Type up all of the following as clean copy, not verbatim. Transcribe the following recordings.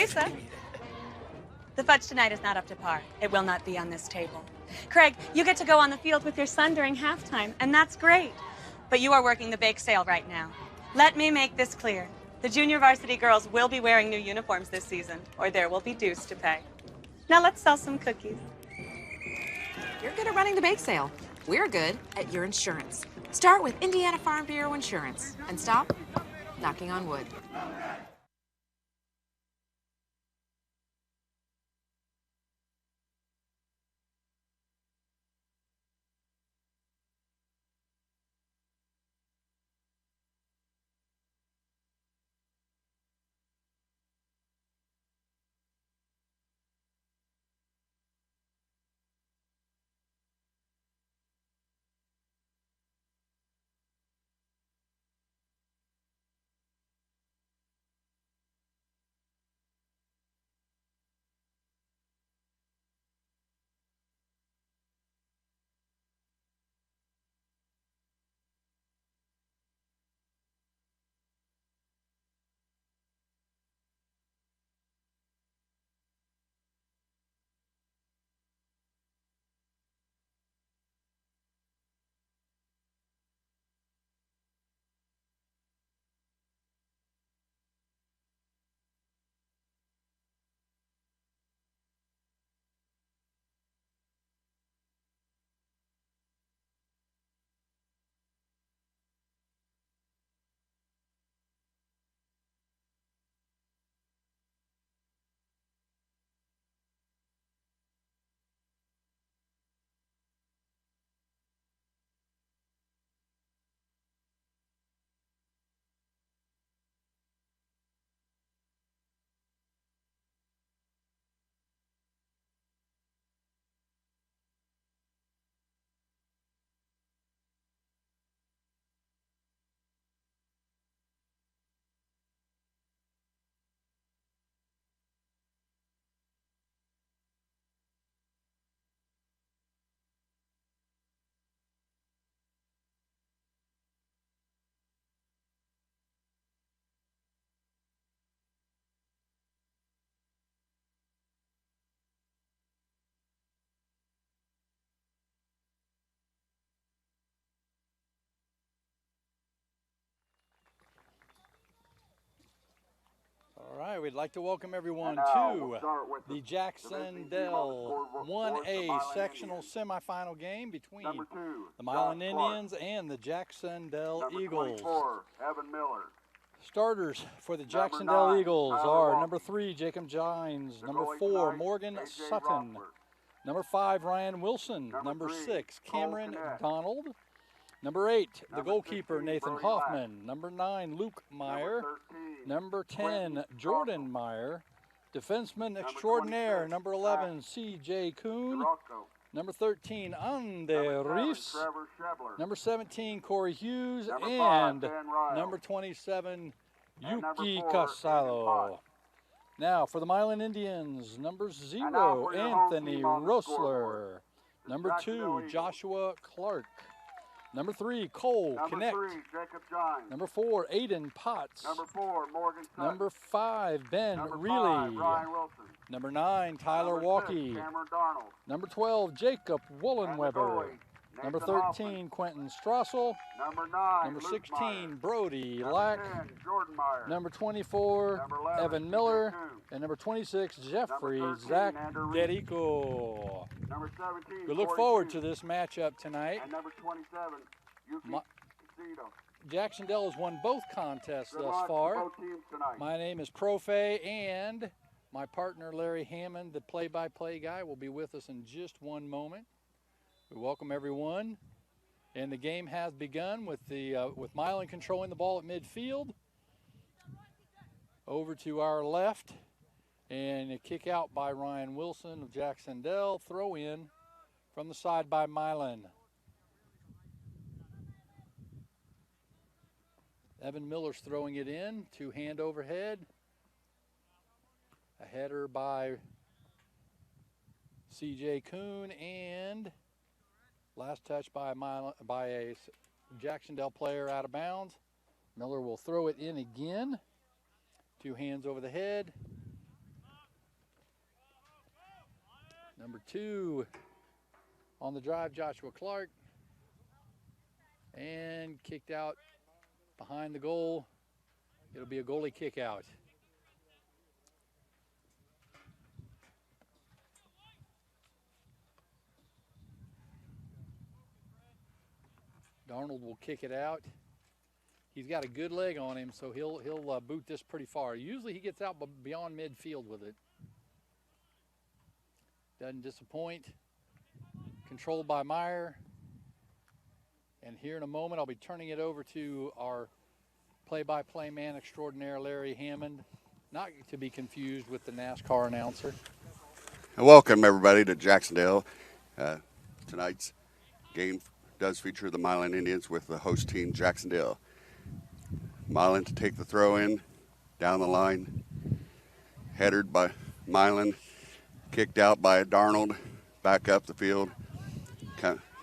Lisa. The fudge tonight is not up to par. It will not be on this table. Craig, you get to go on the field with your son during halftime, and that's great. But you are working the bake sale right now. Let me make this clear. The junior varsity girls will be wearing new uniforms this season, or there will be dues to pay. Now let's sell some cookies. You're good at running the bake sale. We're good at your insurance. Start with Indiana Farm Bureau Insurance and stop knocking on wood. All right, we'd like to welcome everyone to the Jac-Cen-Del 1A sectional semifinal game between the Milan Indians and the Jac-Cen-Del Eagles. Starters for the Jac-Cen-Del Eagles are number 3, Jacob Gines, number 4, Morgan Sutton, number 5, Ryan Wilson, number 6, Cameron Donald, number 8, the goalkeeper, Nathan Hoffman, number 9, Luke Meyer, number 10, Jordan Meyer, defenseman extraordinaire, number 11, C.J. Kuhn, number 13, Ande Reefs, number 17, Corey Hughes, and number 27, Yuki Casalo. Now for the Milan Indians, number 0, Anthony Rosler, number 2, Joshua Clark, number 3, Cole Connect. Number 4, Aiden Potts. Number 4, Morgan Sutton. Number 5, Ben Reilly. Number 9, Tyler Walkie. Number 12, Jacob Wollenweber. Number 13, Quentin Strassel. Number 16, Brody Lack. Number 24, Evan Miller. And number 26, Jeffrey Zach Dedico. We look forward to this matchup tonight. And number 27, Yuki Casado. Jac-Cen-Del has won both contests thus far. My name is Profe, and my partner Larry Hammond, the play-by-play guy, will be with us in just one moment. We welcome everyone, and the game has begun with with Milan controlling the ball at midfield. Over to our left, and a kick out by Ryan Wilson of Jac-Cen-Del. Throw in from the side by Milan. Evan Miller's throwing it in, 2-hand overhead. A header by C.J. Kuhn, and last touch by a Jac-Cen-Del player out of bounds. Miller will throw it in again. 2 hands over the head. Number 2 on the drive, Joshua Clark. And kicked out behind the goal. It'll be a goalie kick out. Darnold will kick it out. He's got a good leg on him, so he'll boot this pretty far. Usually he gets out beyond midfield with it. Doesn't disappoint. Controlled by Meyer. And here in a moment, I'll be turning it over to our play-by-play man extraordinaire, Larry Hammond, not to be confused with the NASCAR announcer. Welcome, everybody, to Jac-Cen-Del. Tonight's game does feature the Milan Indians with the host team, Jac-Cen-Del. Milan to take the throw in, down the line, headed by Milan, kicked out by Darnold, back up the field,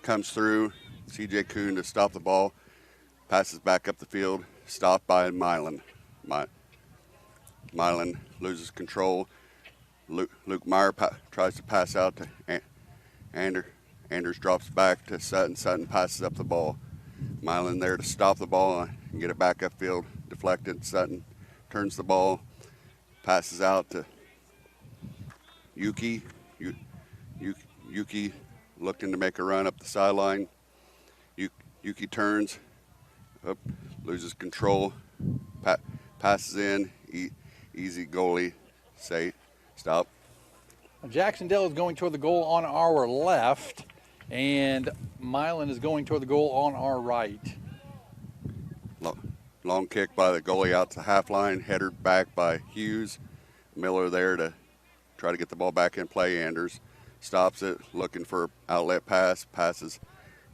comes through, C.J. Kuhn to stop the ball, passes back up the field, stopped by Milan. Milan loses control. Luke Meyer tries to pass out to Anders drops back to Sutton. Sutton passes up the ball. Milan there to stop the ball and get it back upfield. Deflected. Sutton turns the ball, passes out to Yuki. Yuki looking to make a run up the sideline. Yuki turns, up, loses control, passes in, easy goalie, say, stop. Jac-Cen-Del is going toward the goal on our left, and Milan is going toward the goal on our right. Long kick by the goalie out to the half line, headed back by Hughes. Miller there to try to get the ball back in play. Anders stops it, looking for outlet pass, passes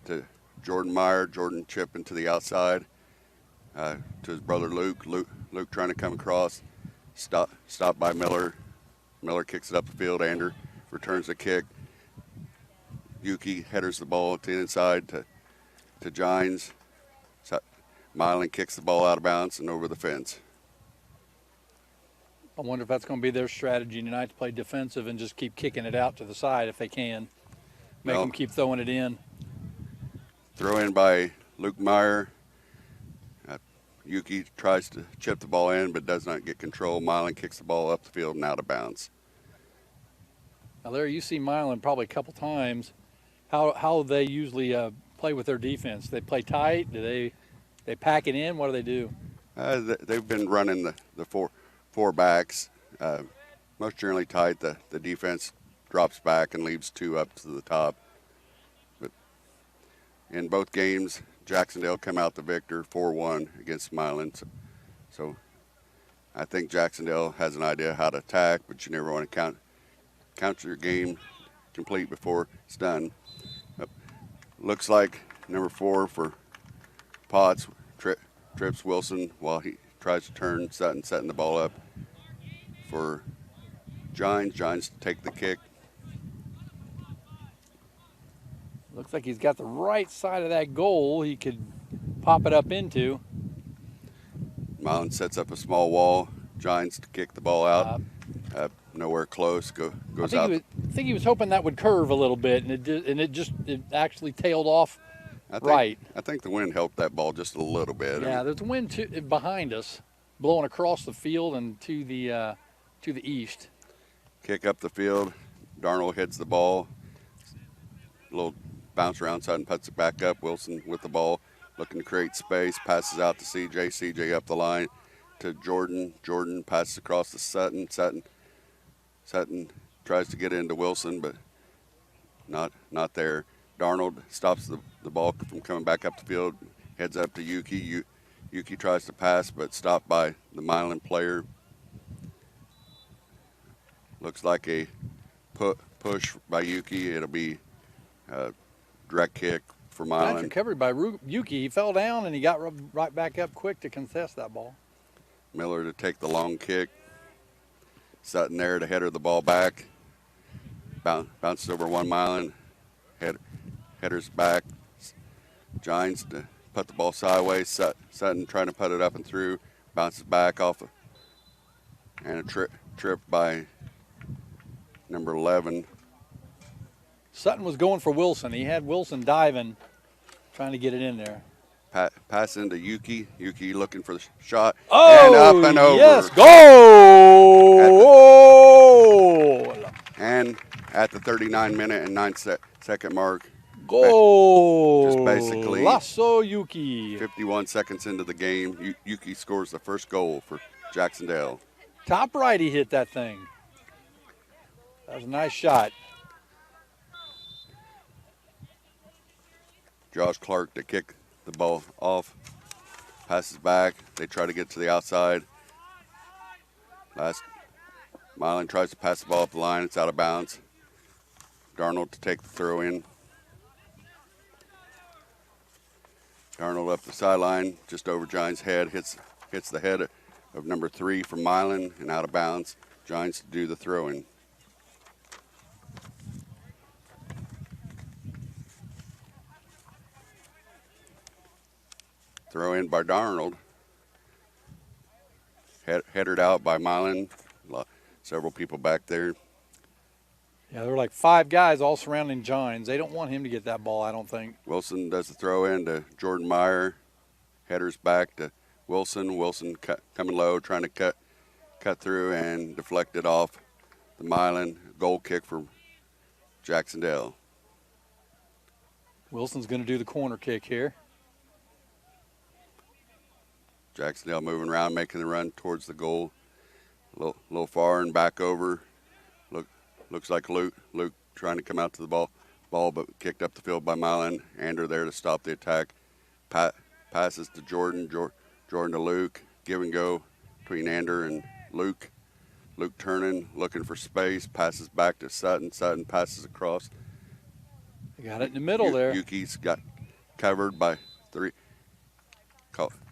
to Jordan Meyer. Jordan chipping to the outside to his brother Luke. Luke trying to come across, stopped by Miller. Miller kicks it up the field. Anders returns the kick. Yuki headers the ball to the inside to Gines. Milan kicks the ball out of bounds and over the fence. I wonder if that's going to be their strategy tonight, to play defensive and just keep kicking it out to the side if they can. Make them keep throwing it in. Throw in by Luke Meyer. Yuki tries to chip the ball in but does not get control. Milan kicks the ball up the field and out of bounds. Now, Larry, you see Milan probably a couple times. How they usually play with their defense? They play tight? Do they pack it in? What do they do? They've been running the four backs. Most generally tight. The defense drops back and leaves 2 up to the top. But in both games, Jac-Cen-Del come out the victor 4-1 against Milan. So I think Jac-Cen-Del has an idea how to attack, but you never want to count your game complete before it's done. Looks like number 4 for Potts trips Wilson while he tries to turn Sutton, setting the ball up for Gines. Gines to take the kick. Looks like he's got the right side of that goal he could pop it up into. Milan sets up a small wall. Gines to kick the ball out. Nowhere close. Goes out. I think he was hoping that would curve a little bit, and it actually tailed off right. I think the wind helped that ball just a little bit. Yeah, there's wind behind us, blowing across the field and to the east. Kick up the field. Darnold hits the ball. A little bounce around Sutton, puts it back up. Wilson with the ball, looking to create space. Passes out to CJ. CJ up the line to Jordan. Jordan passes across to Sutton. Sutton tries to get into Wilson, but not there. Darnold stops the ball from coming back up the field, heads up to Yuki. Yuki tries to pass, but stopped by the Milan player. Looks like a push by Yuki. It'll be a direct kick for Milan. Nice recovery by Yuki. He fell down and he got right back up quick to contest that ball. Miller to take the long kick. Sutton there to header the ball back. Bounces over 1 Milan. Headers back. Gines to put the ball sideways. Sutton trying to put it up and through. Bounces back off. And a trip by number 11 Sutton was going for Wilson. He had Wilson diving, trying to get it in there. Pass into Yuki. Yuki looking for the shot. Oh, and up and over. Yes, goal! And at the 39-minute and 9-second mark, Goal! just basically Lasso Yuki. 51 seconds into the game, Yuki scores the first goal for Jac-Cen-Del. Top right, he hit that thing. That was a nice shot. Josh Clark to kick the ball off. Passes back. They try to get to the outside. Milan tries to pass the ball up the line. It's out of bounds. Darnold to take the throw in. Darnold up the sideline, just over Giants' head, hits the head of number 3 from Milan and out of bounds. Giants to do the throw in. Throw in by Darnold. Headed out by Milan. Several people back there. Yeah, there were like 5 guys all surrounding Giants. They don't want him to get that ball, I don't think. Wilson does the throw in to Jordan Meyer. Headers back to Wilson. Wilson coming low, trying to cut through and deflected off the Milan. Goal kick for Jac-Cen-Del. Wilson's going to do the corner kick here. Jac-Cen-Del moving around, making the run towards the goal. A little far and back over. Looks like Luke trying to come out to the ball, but kicked up the field by Milan. Ander there to stop the attack. Passes to Jordan. Jordan to Luke. Give and go between Ander and Luke. Luke turning, looking for space. Passes back to Sutton. Sutton passes across. They got it in the middle there. Yuki's got covered by 3.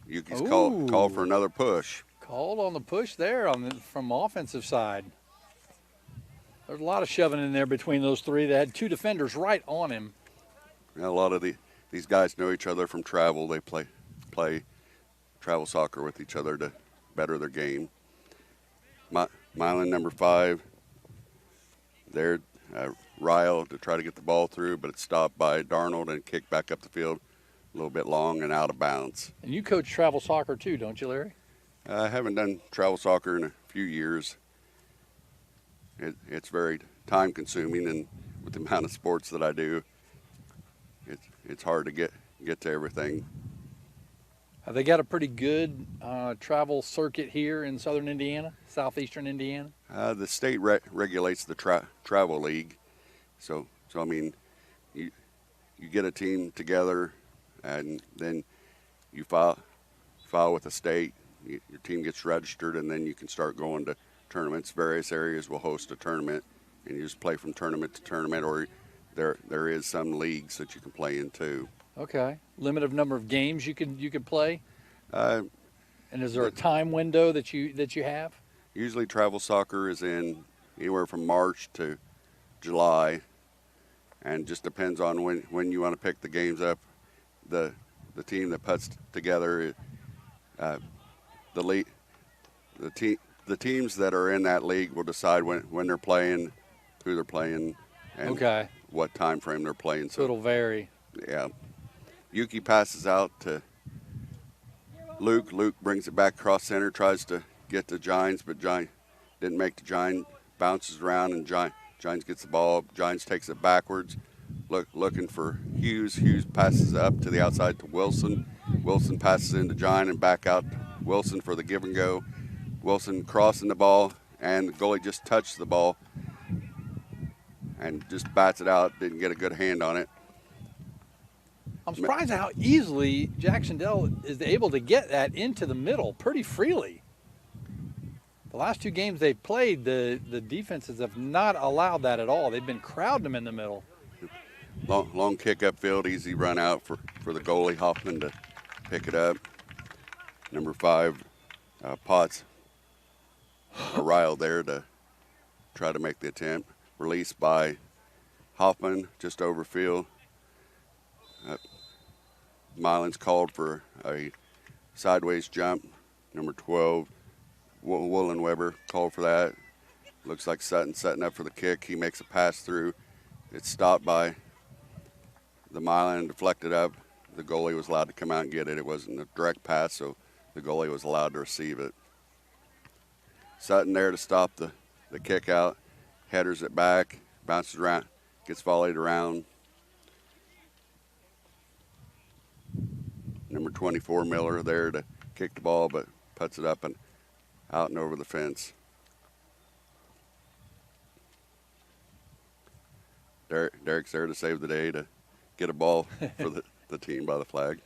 Yuki's called for another push. Called on the push there from offensive side. There's a lot of shoving in there between those 3. They had 2 defenders right on him. A lot of these guys know each other from travel. They play travel soccer with each other to better their game. Milan number 5 there, Ryle to try to get the ball through, but it's stopped by Darnold and kicked back up the field a little bit long and out of bounds. And you coach travel soccer too, don't you, Larry? I haven't done travel soccer in a few years. It's very time consuming, and with the amount of sports that I do, it's hard to get to everything. Have they got a pretty good travel circuit here in southern Indiana, southeastern Indiana? The state regulates the travel league, so I mean, you get a team together, and then you file with the state. Your team gets registered, and then you can start going to tournaments. Various areas will host a tournament, and you just play from tournament to tournament, or there is some leagues that you can play in too. Okay. Limited number of games you can play. And is there a time window that you have? Usually, travel soccer is in anywhere from March to July, and just depends on when you want to pick the games up. The team that puts together the teams that are in that league will decide when they're playing, who they're playing, and what time frame they're playing. So it'll vary. Yeah. Yuki passes out to Luke. Luke brings it back across center, tries to get to Gines, but Gines didn't make the Gines. Bounces around, and Gines gets the ball. Gines takes it backwards, looking for Hughes. Hughes passes up to the outside to Wilson. Wilson passes into Gines and back out to Wilson for the give and go. Wilson crossing the ball, and the goalie just touched the ball and just bats it out. Didn't get a good hand on it. I'm surprised at how easily Jac-Cen-Del is able to get that into the middle pretty freely. The last 2 games they've played, the defenses have not allowed that at all. They've been crowding them in the middle. Long kick upfield, easy run out for the goalie Hoffman to pick it up. Number 5, Potts, Ryle there to try to make the attempt. Released by Hoffman, just over field. Milan's called for a sideways jump. Number 12, Woolen Weber called for that. Looks like Sutton setting up for the kick. He makes a pass through It's stopped by the Milan and deflected up. The goalie was allowed to come out and get it. It wasn't a direct pass, so the goalie was allowed to receive it. Sutton there to stop the kick out. Headers it back, bounces around, gets volleyed around. Number 24, Miller, there to kick the ball, but puts it up and out and over the fence. Derek's there to save the day, to get a ball for the team by the flag.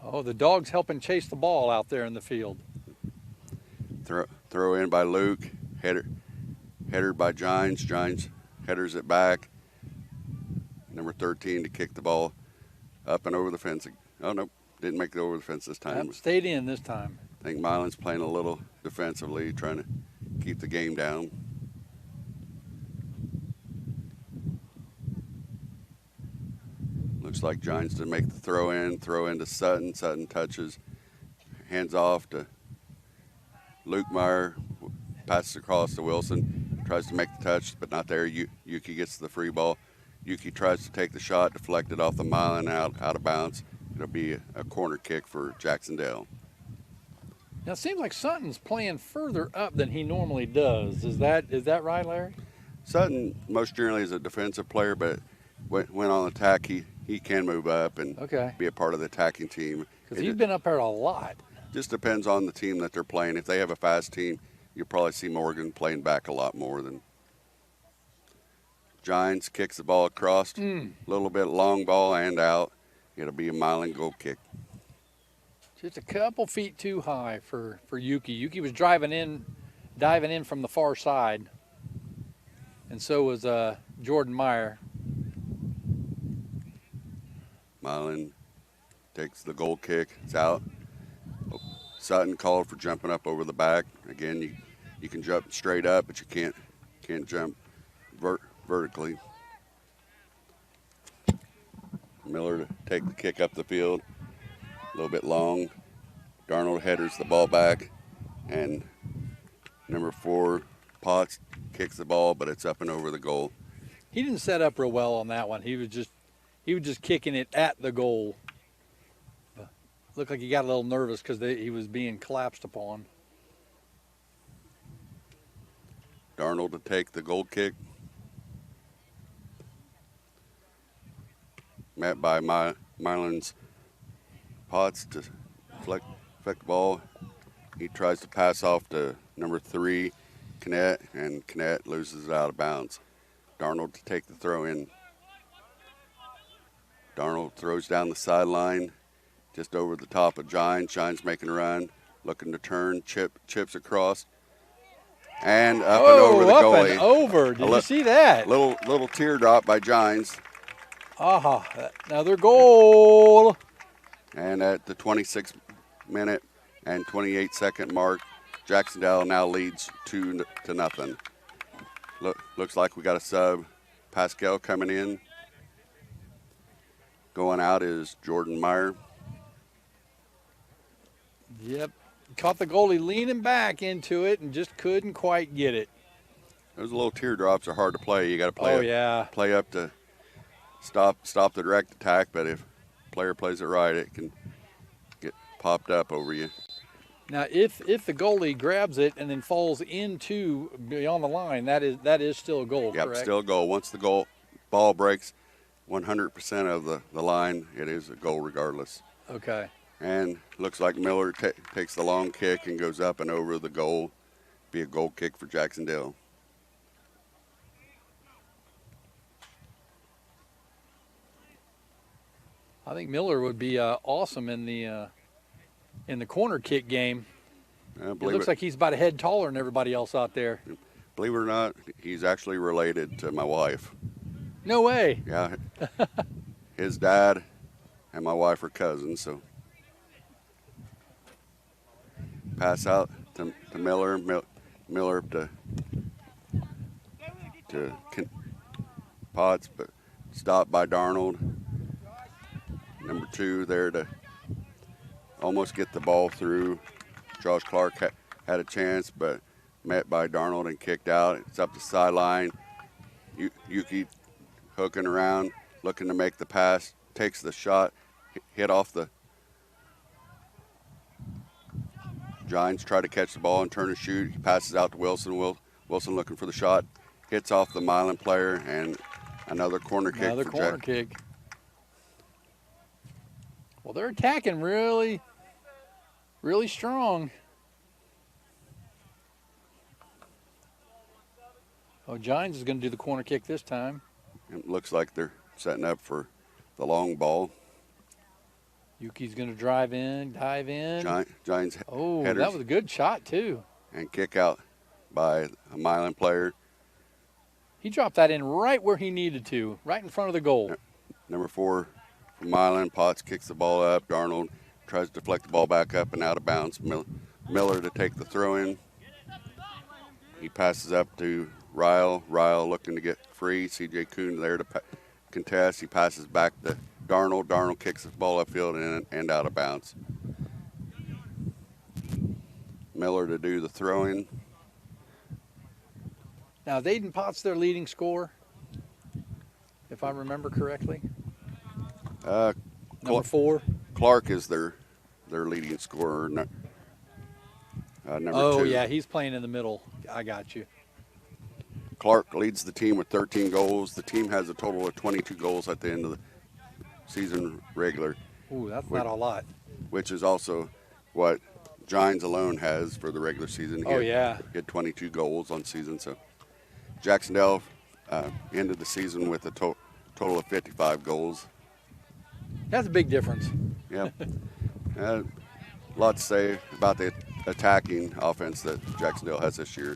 Oh, the dog's helping chase the ball out there in the field. Throw in by Luke, header by Gines. Gines headers it back. Number 13 to kick the ball up and over the fence. Oh, nope, didn't make it over the fence this time. Yep, stayed in this time. I think Milan's playing a little defensively, trying to keep the game down. Looks like Gines to make the throw in to Sutton. Sutton touches, hands off to Luke Meyer, passes across to Wilson, tries to make the touch, but not there. Yuki gets the free ball. Yuki tries to take the shot, deflected off the Milan, out of bounds. It'll be a corner kick for Jac-Cen-Del. Now it seems like Sutton's playing further up than he normally does. Is that right, Larry? Sutton most generally is a defensive player, but when on attack, he can move up and be a part of the attacking team. Because he's been up there a lot. Just depends on the team that they're playing. If they have a fast team, you'll probably see Morgan playing back a lot more than. Gines kicks the ball across, a little bit long ball and out. It'll be a Milan goal kick. Just a couple feet too high for Yuki. Yuki was diving in from the far side, and so was Jordan Meyer. Milan takes the goal kick. It's out. Sutton called for jumping up over the back. Again, you can jump straight up, but you can't jump vertically. Miller to take the kick up the field. A little bit long. Darnold headers the ball back, and number 4, Potts, kicks the ball, but it's up and over the goal. He didn't set up real well on that one. He was just kicking it at the goal. Looked like he got a little nervous because he was being collapsed upon. Darnold to take the goal kick. Met by Milan's Potts to deflect the ball. He tries to pass off to number 3, Knet, and Knet loses it out of bounds. Darnold to take the throw in. Darnold throws down the sideline, just over the top of Gines. Gines making a run, looking to turn, chips across, and up and over the goalie. Up and over. Did you see that? Little teardrop by Gines. Another goal. And at the 26-minute and 28-second mark, Jac-Cen-Del now leads 2-0. Looks like we got a sub. Pascal coming in. Going out is Jordan Meyer. Yep. Caught the goalie leaning back into it and just couldn't quite get it. Those little teardrops are hard to play. You got to play play up to stop the direct attack, but if the player plays it right, it can get popped up over you. Now, if the goalie grabs it and then falls into beyond the line, that is still a goal, yep, correct? Still a goal. Once the ball breaks 100% of the line, it is a goal regardless. Okay. And looks like Miller takes the long kick and goes up and over the goal. Be a goal kick for Jac-Cen-Del. I think Miller would be awesome in the corner kick game. It looks like he's about a head taller than everybody else out there. Believe it or not, he's actually related to my wife. No way. Yeah. His dad and my wife are cousins, so. Pass out to Miller. Miller to Potts, but stopped by Darnold. Number 2 there to almost get the ball through. Josh Clark had a chance, but met by Darnold and kicked out. It's up the sideline. Yuki hooking around, looking to make the pass, takes the shot, hit off the Giants, try to catch the ball and turn and shoot. He passes out to Wilson. Wilson looking for the shot, hits off the Milan player, and another corner kick. Another corner kick. Well, they're attacking really, really strong. Oh, Giants is going to do the corner kick this time. It looks like they're setting up for the long ball. Yuki's going to dive in. Giants Oh, headers, that was a good shot, too. and kick out by a Milan player. He dropped that in right where he needed to, right in front of the goal. Number 4 from Milan, Potts kicks the ball up. Darnold tries to deflect the ball back up and out of bounds. Miller to take the throw in. He passes up to Ryle. Ryle looking to get free. C.J. Kuhn there to contest. He passes back to Darnold. Darnold kicks the ball upfield and out of bounds. Miller to do the throw in. Now, is Aiden Potts their leading scorer, if I remember correctly? Number 4. Clark is their leading scorer. Number 2. Oh, yeah, he's playing in the middle. I got you. Clark leads the team with 13 goals. The team has a total of 22 goals at the end of the season regular. Ooh, that's not a lot. Which is also what Giants alone has for the regular season. Oh, yeah. He had 22 goals on season. So Jac-Cen-Del ended the season with a total of 55 goals. That's a big difference. Yeah. A lot to say about the attacking offense that Jac-Cen-Del has this year.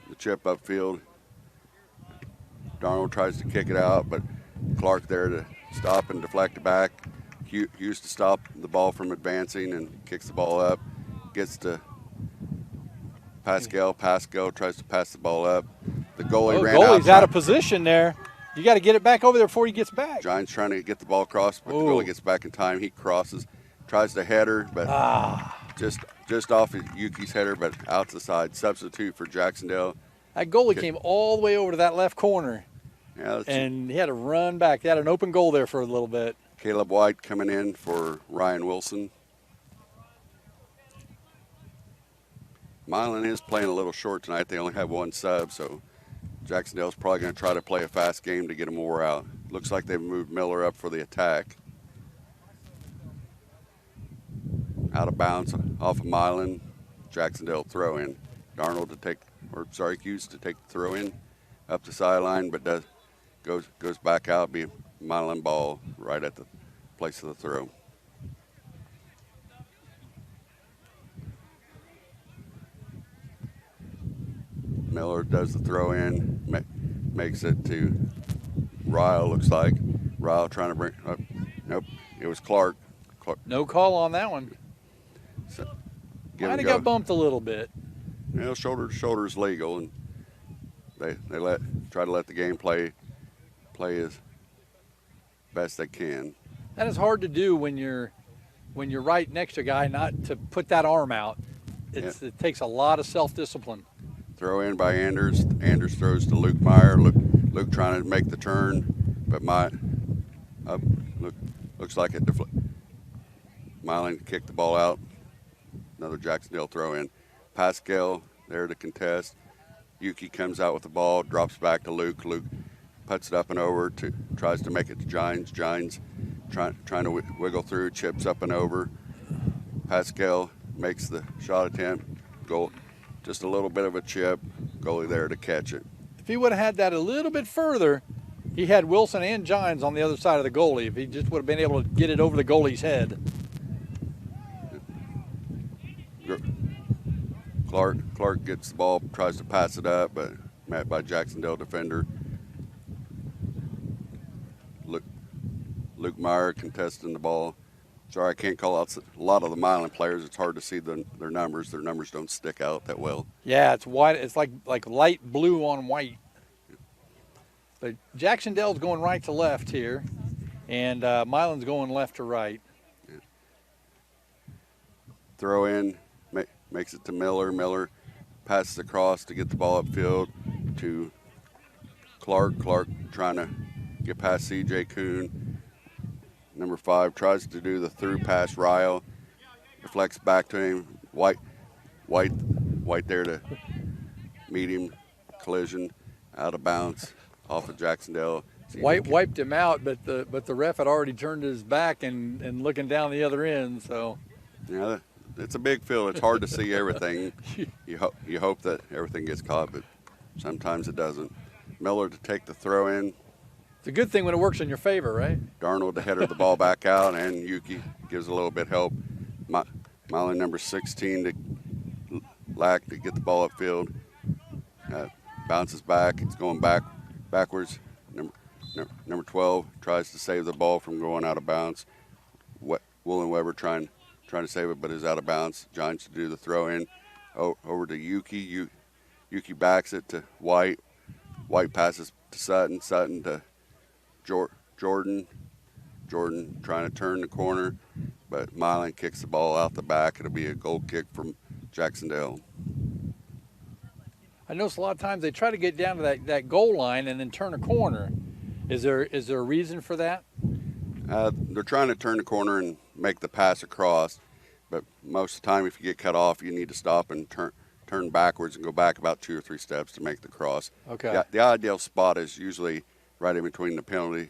The chip upfield. Darnold tries to kick it out, but Clark there to stop and deflect it back. Hughes to stop the ball from advancing and kicks the ball up. Gets to Pascal. Pascal tries to pass the ball up. The goalie ran out. Goalie's out of position there. You got to get it back over there before he gets back. Giants trying to get the ball across, but the goalie gets back in time. He crosses, tries to header, but just off Yuki's header, but out to the side. Substitute for Jac-Cen-Del. That goalie came all the way over to that left corner. Yeah, and he had to run back. He had an open goal there for a little bit. Caleb White coming in for Ryan Wilson. Milan is playing a little short tonight. They only have one sub, so Jac-Cen-Del's probably going to try to play a fast game to get them wore out. Looks like they've moved Miller up for the attack. Out of bounds off of Milan. Jac-Cen-Del throw in. Darnold to take, Hughes to take the throw in up the sideline, but goes back out. Be a Milan ball right at the place of the throw. Miller does the throw in, makes it to Ryle, looks like. Ryle trying to bring up. Nope, it was Clark. No call on that one. So, might have got bumped a little bit. You know, shoulder to shoulder is legal, and they try to let the game play as best they can. That is hard to do when you're right next to a guy, not to put that arm out. It takes a lot of self-discipline. Throw in by Anders. Anders throws to Luke Meyer. Luke trying to make the turn, but looks like it Milan kicked the ball out. Another Jac-Cen-Del throw in. Pascal there to contest. Yuki comes out with the ball, drops back to Luke. Luke puts it up and over, tries to make it to Gines. Gines trying to wiggle through, chips up and over. Pascal makes the shot attempt. Goal, just a little bit of a chip. Goalie there to catch it. If he would have had that a little bit further, he had Wilson and Gines on the other side of the goalie. If he just would have been able to get it over the goalie's head. Clark gets the ball, tries to pass it up, but met by Jac-Cen-Del defender. Luke Meyer contesting the ball. Sorry, I can't call out a lot of the Milan players. It's hard to see their numbers. Their numbers don't stick out that well. Yeah, it's white. It's like light blue on white. But Jac-Cen-Del's going right to left here, and Milan's going left to right. Yeah. Throw in, makes it to Miller. Miller passes across to get the ball upfield to Clark trying to get past C.J. Kuhn. Number 5 tries to do the through pass. Ryle deflects back to him. White there to meet him. Collision out of bounds off of Jac-Cen-Del. White wiped him out, but the ref had already turned his back and looking down the other end. So yeah, it's a big field. It's hard to see everything. You hope that everything gets caught, but sometimes it doesn't. Miller to take the throw in. it's a good thing when it works in your favor, right? Darnold to header the ball back out, and Yuki gives a little bit help. Milan number 16 to Lack to get the ball upfield. Bounces back. It's going backwards. Number 12 tries to save the ball from going out of bounds. Woolen Weber trying to save it, but is out of bounds. Giants to do the throw in. Over to Yuki. Yuki backs it to White. White passes to Sutton. Sutton to Jordan. Jordan trying to turn the corner, but Milan kicks the ball out the back. It'll be a goal kick from Jac-Cen-Del. I notice a lot of times they try to get down to that goal line and then turn a corner. Is there a reason for that? They're trying to turn the corner and make the pass across, but most of the time if you get cut off, you need to stop and turn backwards and go back about 2 or 3 steps to make the cross. Okay. The ideal spot is usually right in between the penalty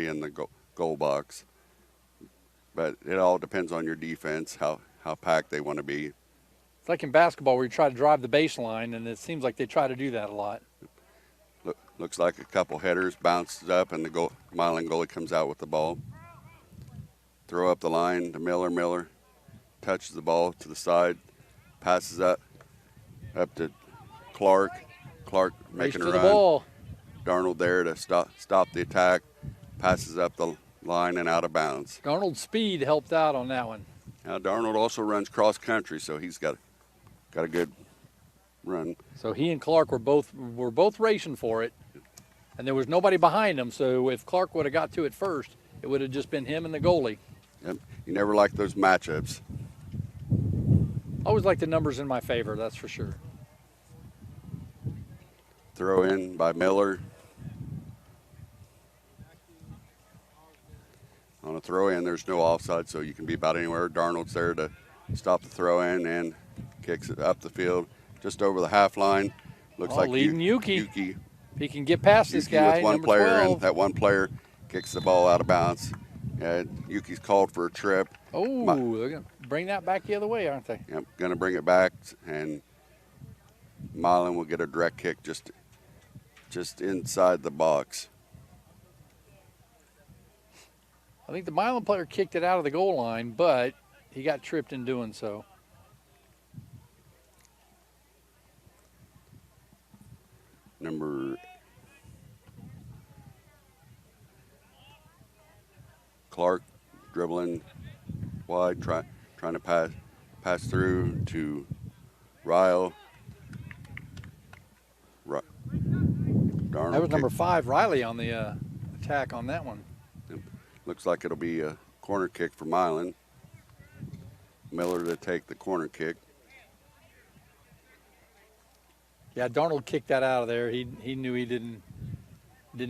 and the goal box, but it all depends on your defense, how packed they want to be. It's like in basketball where you try to drive the baseline, and it seems like they try to do that a lot. Looks like a couple headers, bounces up, and the Milan goalie comes out with the ball. Throw up the line to Miller. Miller touches the ball to the side, passes up to Clark. Clark making a Race run. to the ball. Darnold there to stop the attack, passes up the line and out of bounds. Darnold's speed helped out on that one. Now Darnold also runs cross country, so he's got a good run. So he and Clark were both racing for it, and there was nobody behind him. So if Clark would have got to it first, it would have just been him and the goalie. Yep. You never like those matchups. Always like the numbers in my favor, that's for sure. Throw in by Miller. On a throw in, there's no offside, so you can be about anywhere. Darnold's there to stop the throw in and kicks it up the field, just over the half line. Looks like leading Yuki. Yuki. He can get past this guy. With one number player, 12. and that one player kicks the ball out of bounds. Yuki's called for a trip. Oh, they're going to bring that back the other way, aren't they? Yep, going to bring it back, and Milan will get a direct kick just inside the box. I think the Milan player kicked it out of the goal line, but he got tripped in doing so. Number Clark dribbling wide, trying to pass through to Ryle. Darnold That was number 5, Riley, on the attack on that one. Looks like it'll be a corner kick for Milan. Miller to take the corner kick. Yeah, Darnold kicked that out of there. He knew he didn't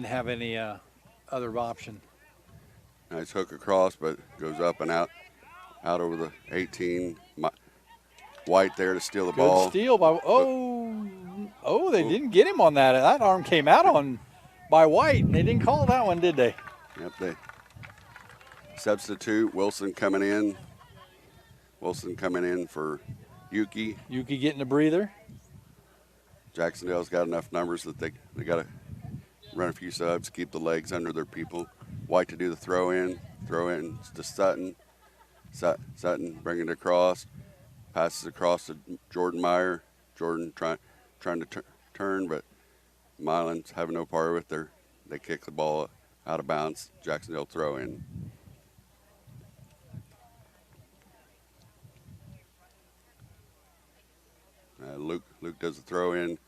have any other option. Nice hook across, but goes up and out over the 18. White there to steal the ball. Good steal by they didn't get him on that. That arm came out by White, and they didn't call that one, did they? Yep, they substitute. Wilson coming in. Wilson coming in for Yuki. Yuki getting a breather. Jac-Cen-Del's got enough numbers that they got to run a few subs, keep the legs under their people. White to do the throw in to Sutton. Sutton bringing it across, passes across to Jordan Meyer. Jordan trying to turn, but Milan's having no part of it. They kick the ball out of bounds. Jac-Cen-Del throw in. Luke does the throw in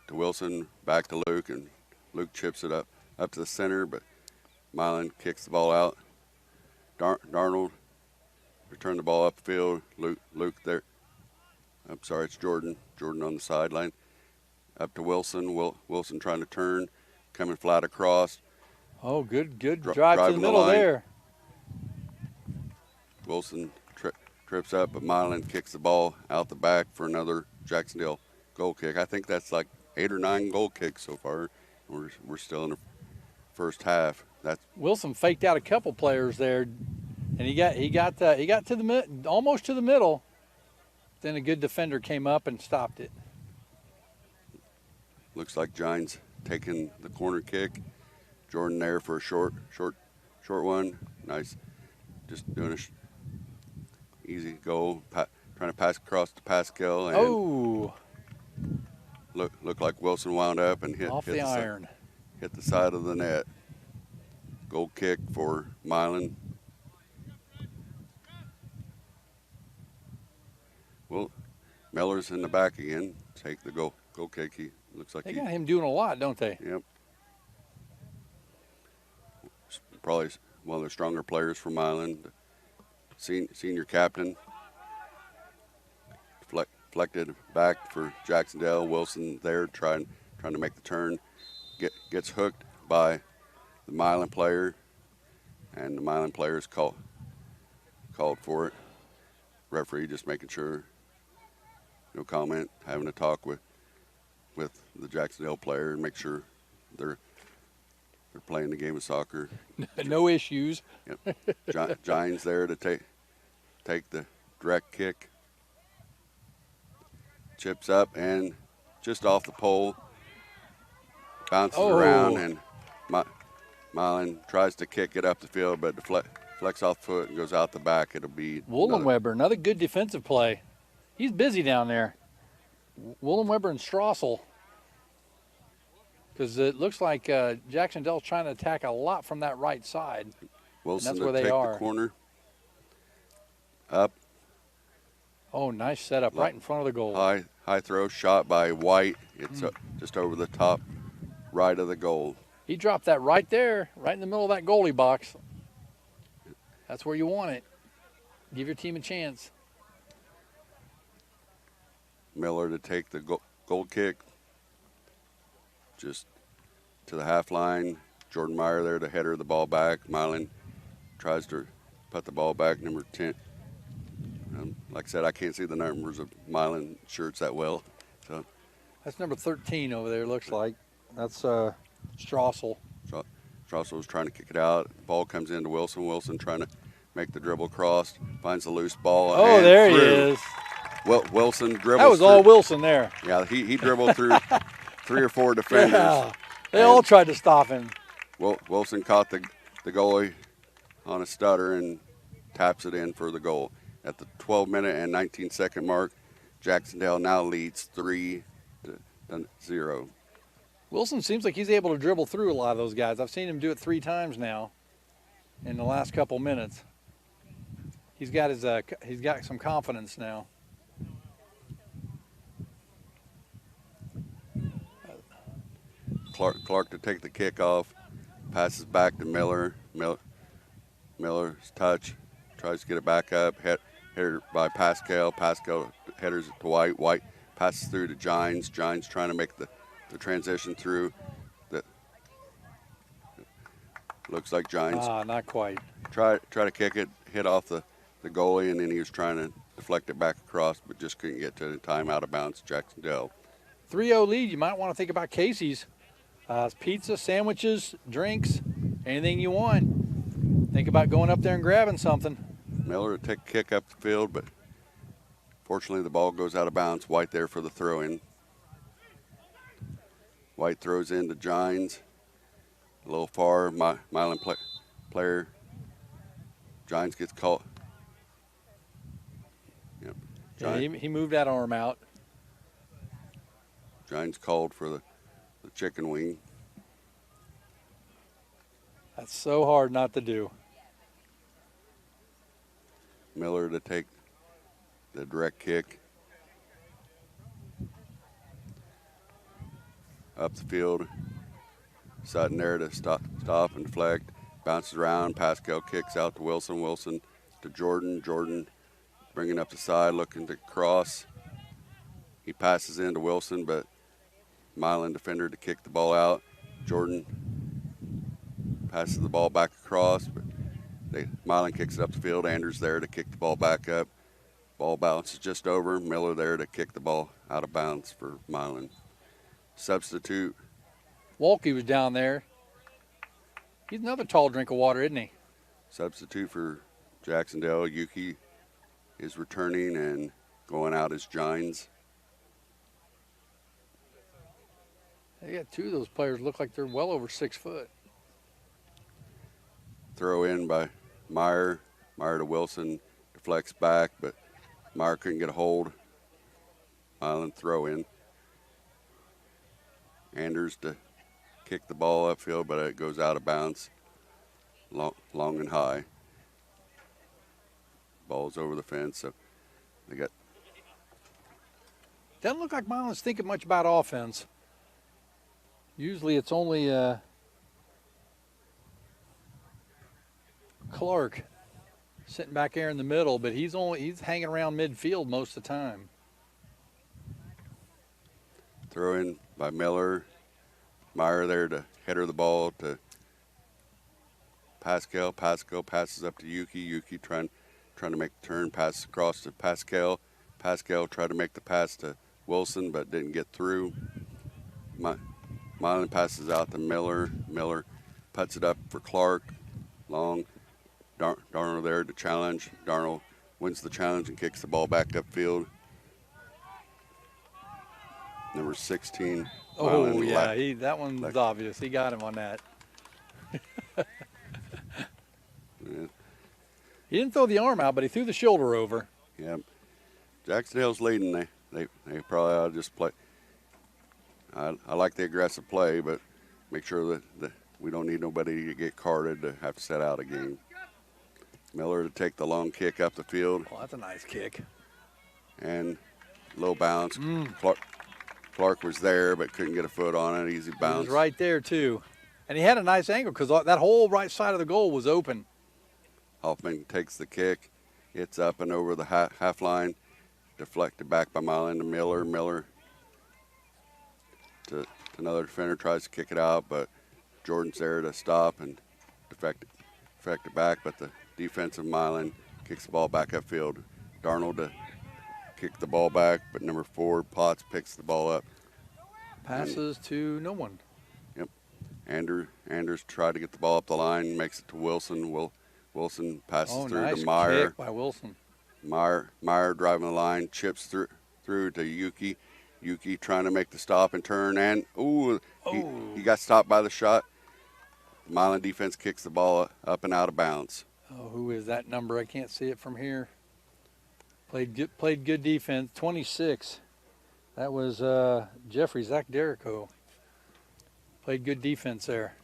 to Wilson, back to Luke, and Luke chips it up to the center, but Milan kicks the ball out. Darnold return the ball upfield. Luke there. I'm sorry, it's Jordan. Jordan on the sideline. Up to Wilson. Wilson trying to turn, coming flat across. Oh, good drive to the driving the middle line. there. Wilson trips up, but Milan kicks the ball out the back for another Jac-Cen-Del goal kick. I think that's like 8 or 9 goal kicks so far. We're still in the first half. That's Wilson faked out a couple players there, and he got to the almost to the middle. Then a good defender came up and stopped it. looks like Giants taking the corner kick. Jordan there for a short one. Nice, just doing a easy goal. Trying to pass across to Pascal. And looked like Wilson wound up and hit the iron. Hit the side of the net. Goal kick for Milan. Well, Miller's in the back again. Take the goal kick. He looks like They got him doing a lot, don't they? Yep. Probably one of the stronger players for Milan. Senior captain. Deflected back for Jac-Cen-Del. Wilson there trying to make the turn. Gets hooked by the Milan player, and the Milan player is called for it. Referee just making sure, no comment, having a talk with the Jac-Cen-Del player and make sure they're playing the game of soccer. No issues. Yep. Giants there to take the direct kick. Chips up and just off the pole. Bounces around, and Milan tries to kick it up the field, but deflects off the foot and goes out the back. It'll be Woolenweber, another good defensive play. He's busy down there. Woolenweber and Strassel. Because it looks like Jac-Cen-Del's trying to attack a lot from that right side. Wilson and that's where to they take are. the corner. Up. Oh, nice setup right in front of the goal. High throw shot by White. It's just over the top right of the goal. He dropped that right there, right in the middle of that goalie box. That's where you want it. Give your team a chance. Miller to take the goal kick. Just to the half line. Jordan Meyer there to header the ball back. Milan tries to put the ball back, number 10. Like I said, I can't see the numbers of Milan shirts that well. So that's number 13 over there, looks like. That's Strassel. Strassel was trying to kick it out. Ball comes into Wilson. Wilson trying to make the dribble cross. Finds the loose ball. Oh, there he is. Wilson dribbles. That was all Wilson there. Yeah, he dribbled through 3 or 4 defenders. Yeah, they all tried to stop him. Wilson caught the goalie on a stutter and taps it in for the goal. At the 12-minute and 19-second mark, Jac-Cen-Del now leads 3-0. Wilson seems like he's able to dribble through a lot of those guys. I've seen him do it 3 times now in the last couple minutes. He's got some confidence now. Clark to take the kickoff, passes back to Miller. Miller's touch, tries to get it back up. Headed by Pascal. Pascal headers it to White. White passes through to Gines. Gines trying to make the transition through. Looks like Gines. Not quite. Try to kick it, hit off the goalie, and then he was trying to deflect it back across, but just couldn't get to the time, out of bounds. Jac-Cen-Del. 3-0 lead. You might want to think about Casey's. Pizza, sandwiches, drinks, anything you want. Think about going up there and grabbing something. Miller to take a kick up the field, but fortunately the ball goes out of bounds. White there for the throw-in. White throws in to Gines. A little far. Milan player. Gines gets caught. Yep. Yeah, he moved that arm out. Gines called for the chicken wing. That's so hard not to do. Miller to take the direct kick. Up the field. Sutton there to stop and deflect. Bounces around. Pascal kicks out to Wilson. Wilson to Jordan. Jordan bringing up the side, looking to cross. He passes into Wilson, but Milan defender to kick the ball out. Jordan passes the ball back across, but Milan kicks it up the field. Anders there to kick the ball back up. Ball bounces just over. Miller there to kick the ball out of bounds for Milan. Substitute. Walke was down there. He's another tall drink of water, isn't he? Substitute for Jac-Cen-Del. Yuki is returning, and going out is Gines. They got two of those players look like they're well over 6 foot. Throw in by Meyer. Meyer to Wilson. Deflects back, but Meyer couldn't get a hold. Milan throw in. Anders to kick the ball upfield, but it goes out of bounds. Long and high. Ball's over the fence, so they got. Doesn't look like Milan's thinking much about offense. Usually it's only Clark sitting back there in the middle, but he's hanging around midfield most of the time. Throw in by Miller. Meyer there to header the ball to Pascal. Pascal passes up to Yuki. Yuki trying to make the turn, passes across to Pascal. Pascal tried to make the pass to Wilson, but didn't get through. Milan passes out to Miller. Miller puts it up for Clark. Long. Darnold there to challenge. Darnold wins the challenge and kicks the ball back upfield. Number 16. Oh, Milan yeah, that one's obvious. He got him on that. Yeah. He didn't throw the arm out, but he threw the shoulder over. Yeah. Jac-Cen-Del's leading. They probably ought to just play. I like the aggressive play, but make sure that we don't need nobody to get carded to have to set out a game. Miller to take the long kick up the field. Oh, that's a nice kick. And low bounce. Clark was there, but couldn't get a foot on it. Easy bounce. He was right there, too. And he had a nice angle because that whole right side of the goal was open. Hoffman takes the kick. It's up and over the half line. Deflected back by Milan to Miller. Miller to another defender, tries to kick it out, but Jordan's there to stop and defect it back. But the defensive Milan kicks the ball back upfield. Darnold to kick the ball back, but number 4, Potts, picks the ball up. Passes to no one. Yep. Anders tried to get the ball up the line, makes it to Wilson. Wilson passes through nice to Meyer. Kick by Wilson. Meyer driving the line, chips through to Yuki. Yuki trying to make the stop and turn, and he got stopped by the shot. The Milan defense kicks the ball up and out of bounds. Oh, who is that number? I can't see it from here. Played good defense. 26. That was Zach Derrico. Played good defense there.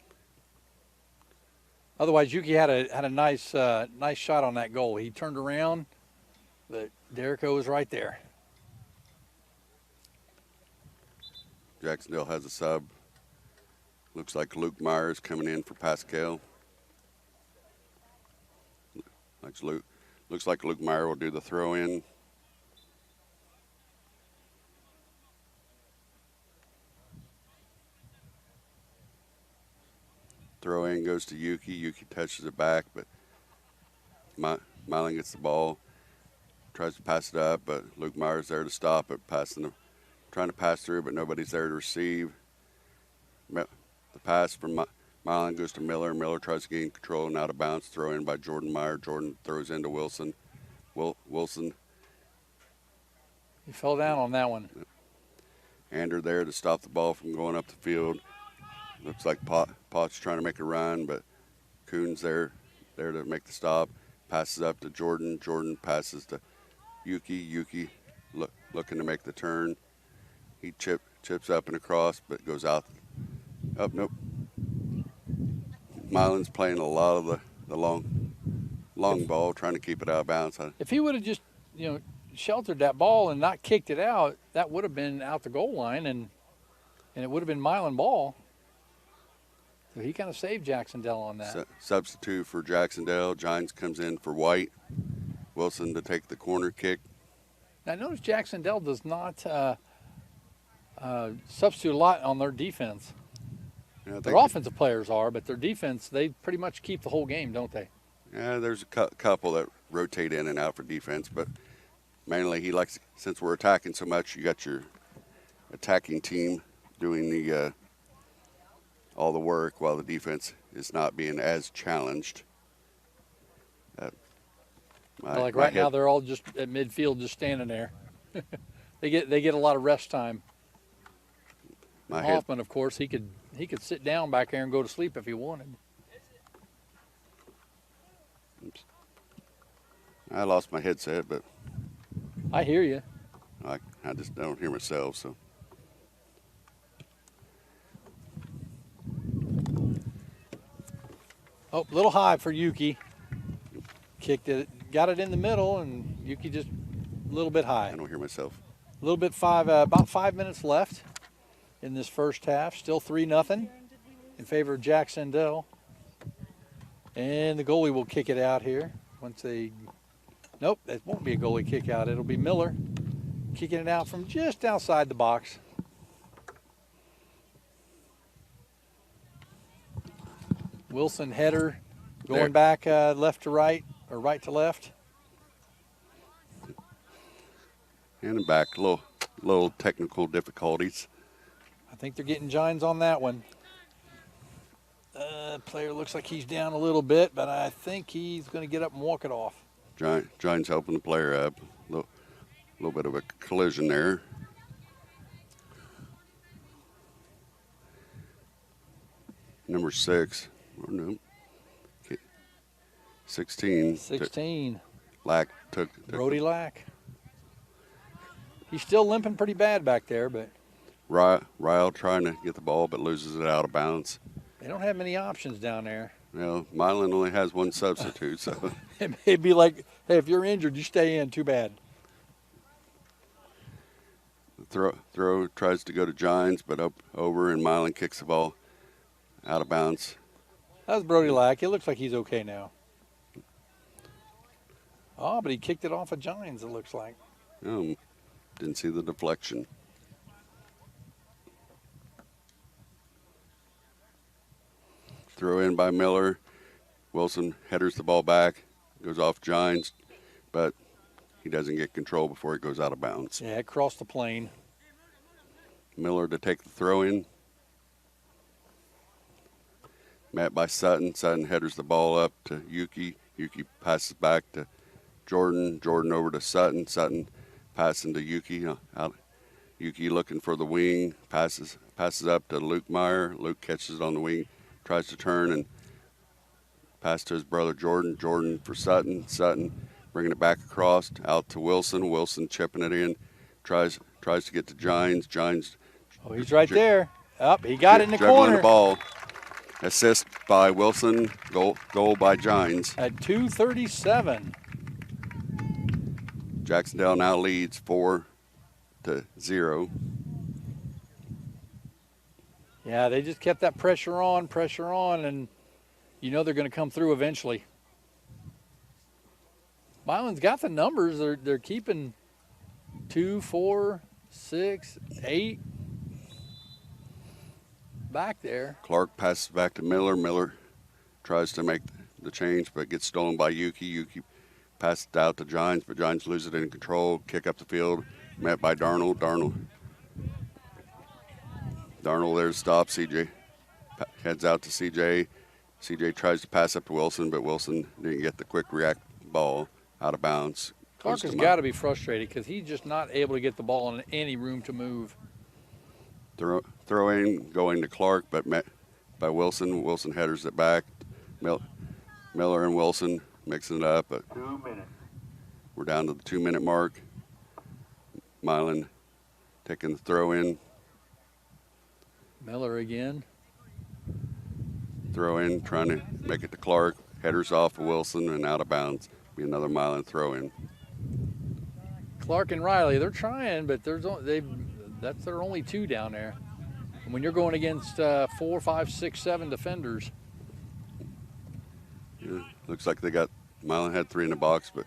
Otherwise, Yuki had a nice shot on that goal. He turned around, but Derrico was right there. Jac-Cen-Del has a sub. Looks like Luke Myers coming in for Pascal. Looks like Luke Meyer will do the throw in. Throw in goes to Yuki. Yuki touches it back, but Milan gets the ball. Tries to pass it up, but Luke Meyer's there to stop it. Trying to pass through, but nobody's there to receive. The pass from Milan goes to Miller. Miller tries to gain control and out of bounds. Throw in by Jordan Meyer. Jordan throws into Wilson. Wilson. He fell down on that one. Ander there to stop the ball from going up the field. Looks like Potts trying to make a run, but Kuhn's there to make the stop. Passes up to Jordan. Jordan passes to Yuki. Yuki looking to make the turn. He chips up and across, but goes out. Nope. Milan's playing a lot of the long ball, trying to keep it out of bounds. If he would have just, sheltered that ball and not kicked it out, that would have been out the goal line, and it would have been Milan ball. So he kind of saved Jac-Cen-Del on that. Substitute for Jac-Cen-Del. Gines comes in for White. Wilson to take the corner kick. Now, notice Jac-Cen-Del does not substitute a lot on their defense. Yeah, Their offensive players are, but their defense, they pretty much keep the whole game, don't they? Yeah, there's a couple that rotate in and out for defense, but mainly he likes, since we're attacking so much, you got your attacking team doing the all the work while the defense is not being as challenged. Like right now, they're all just at midfield, just standing there. They get a lot of rest time. Hoffman, of course, he could sit down back there and go to sleep if he wanted. Oops. I lost my headset, but I hear you. I just don't hear myself, so. Oh, a little high for Yuki. Kicked it, got it in the middle, and Yuki just a little bit high. I don't hear myself. A little bit about 5 minutes left in this first half. Still 3-0 in favor of Jac-Cen-Del. And the goalie will kick it out here once they. Nope, it won't be a goalie kick out. It'll be Miller kicking it out from just outside the box. Wilson header going back left to right or right to left. And back, little technical difficulties. I think they're getting Gines on that one. Player looks like he's down a little bit, but I think he's going to get up and walk it off. Giants helping the player up. A little bit of a collision there. Number 6. Oh, no. 16. 16. Lack took Brody Lack. He's still limping pretty bad back there, but Ryle trying to get the ball, but loses it out of bounds. they don't have many options down there. Well, Milan only has one substitute, so. It may be like, hey, if you're injured, you stay in. Too bad. Throw tries to go to Gines, but up over, and Milan kicks the ball out of bounds. That was Brody Lack. It looks like he's okay now. Oh, but he kicked it off of Gines, it looks like. Didn't see the deflection. Throw in by Miller. Wilson headers the ball back, goes off Gines, but he doesn't get control before it goes out of bounds. Yeah, it crossed the plane. Miller to take the throw in. Met by Sutton. Sutton headers the ball up to Yuki. Yuki passes back to Jordan. Jordan over to Sutton. Sutton passing to Yuki. Yuki looking for the wing. Passes up to Luke Meyer. Luke catches it on the wing. Tries to turn and pass to his brother Jordan. Jordan for Sutton. Sutton bringing it back across out to Wilson. Wilson chipping it in. Tries to get to Gines. Gines. Oh, he's right there. Up, he got it in the juggling corner. The ball. Assist by Wilson. Goal by Gines. At 2:37. Jac-Cen-Del now leads 4-0. Yeah, they just kept that pressure on, and you know they're going to come through eventually. Milan's got the numbers. They're keeping 2, 4, 6, 8 back there. Clark passes back to Miller. Miller tries to make the change, but gets stolen by Yuki. Yuki passes it out to Gines, but Gines loses it in control. Kick up the field, met by Darnold. Darnold there to stop. CJ heads out to CJ. CJ tries to pass up to Wilson, but Wilson didn't get the quick react ball out of bounds. Clark has got to be frustrated because he's just not able to get the ball in any room to move. Throw in going to Clark, but met by Wilson. Wilson headers it back. Miller and Wilson mixing it up. But 2 minutes. We're down to the 2-minute mark. Milan taking the throw in. Miller again. Throw in, trying to make it to Clark. Headers off of Wilson and out of bounds. Be another Milan throw in. Clark and Riley, they're trying, but that's their only 2 down there. And when you're going against 4, 5, 6, 7 defenders. Yeah, looks like they got, Milan had 3 in the box, but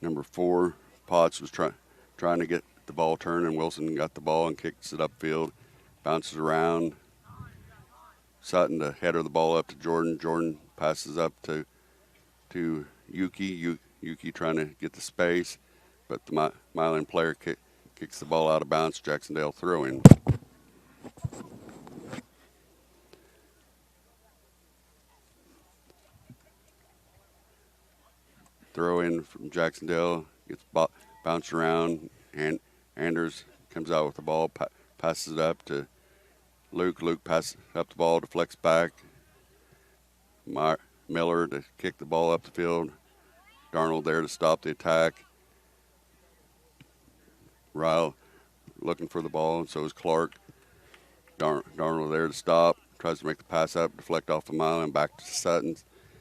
number 4, Potts was trying to get the ball turn, and Wilson got the ball and kicks it upfield, bounces around. Sutton to header the ball up to Jordan. Jordan passes up to Yuki. Yuki trying to get the space, but the Milan player kicks the ball out of bounds. Jac-Cen-Del throwing. Throw in from Jac-Cen-Del, gets bounced around, and Anders comes out with the ball, passes it up to Luke. Luke passes up the ball to flex back. Miller to kick the ball up the field. Darnold there to stop the attack. Ryle looking for the ball, and so is Clark. Darnold there to stop. Tries to make the pass up, deflect off the Milan, back to Sutton.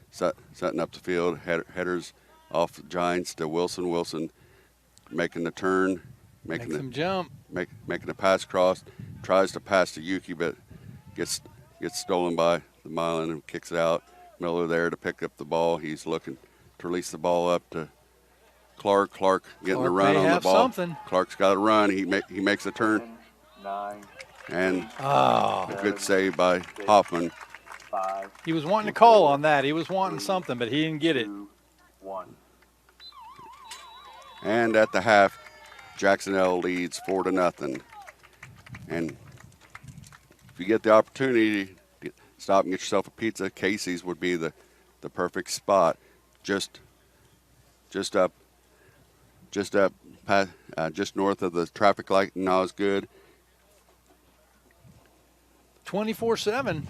Sutton up the field. Headers off the Giants to Wilson. Wilson making the turn, making Makes him jump. Making the pass cross. Tries to pass to Yuki, but gets stolen by the Milan and kicks it out. Miller there to pick up the ball. He's looking to release the ball up to Clark. Clark getting a run on the ball. Something. Clark's got a run. He makes a turn. 9, And a good save by Hoffman. 5, He was wanting to call on that. He was wanting something, but he didn't get it. 2, 1. And at the half, Jac-Cen-Del leads 4-0. And if you get the opportunity to stop and get yourself a pizza, Casey's would be the perfect spot. Just north of the traffic light in Osgood. 24/7.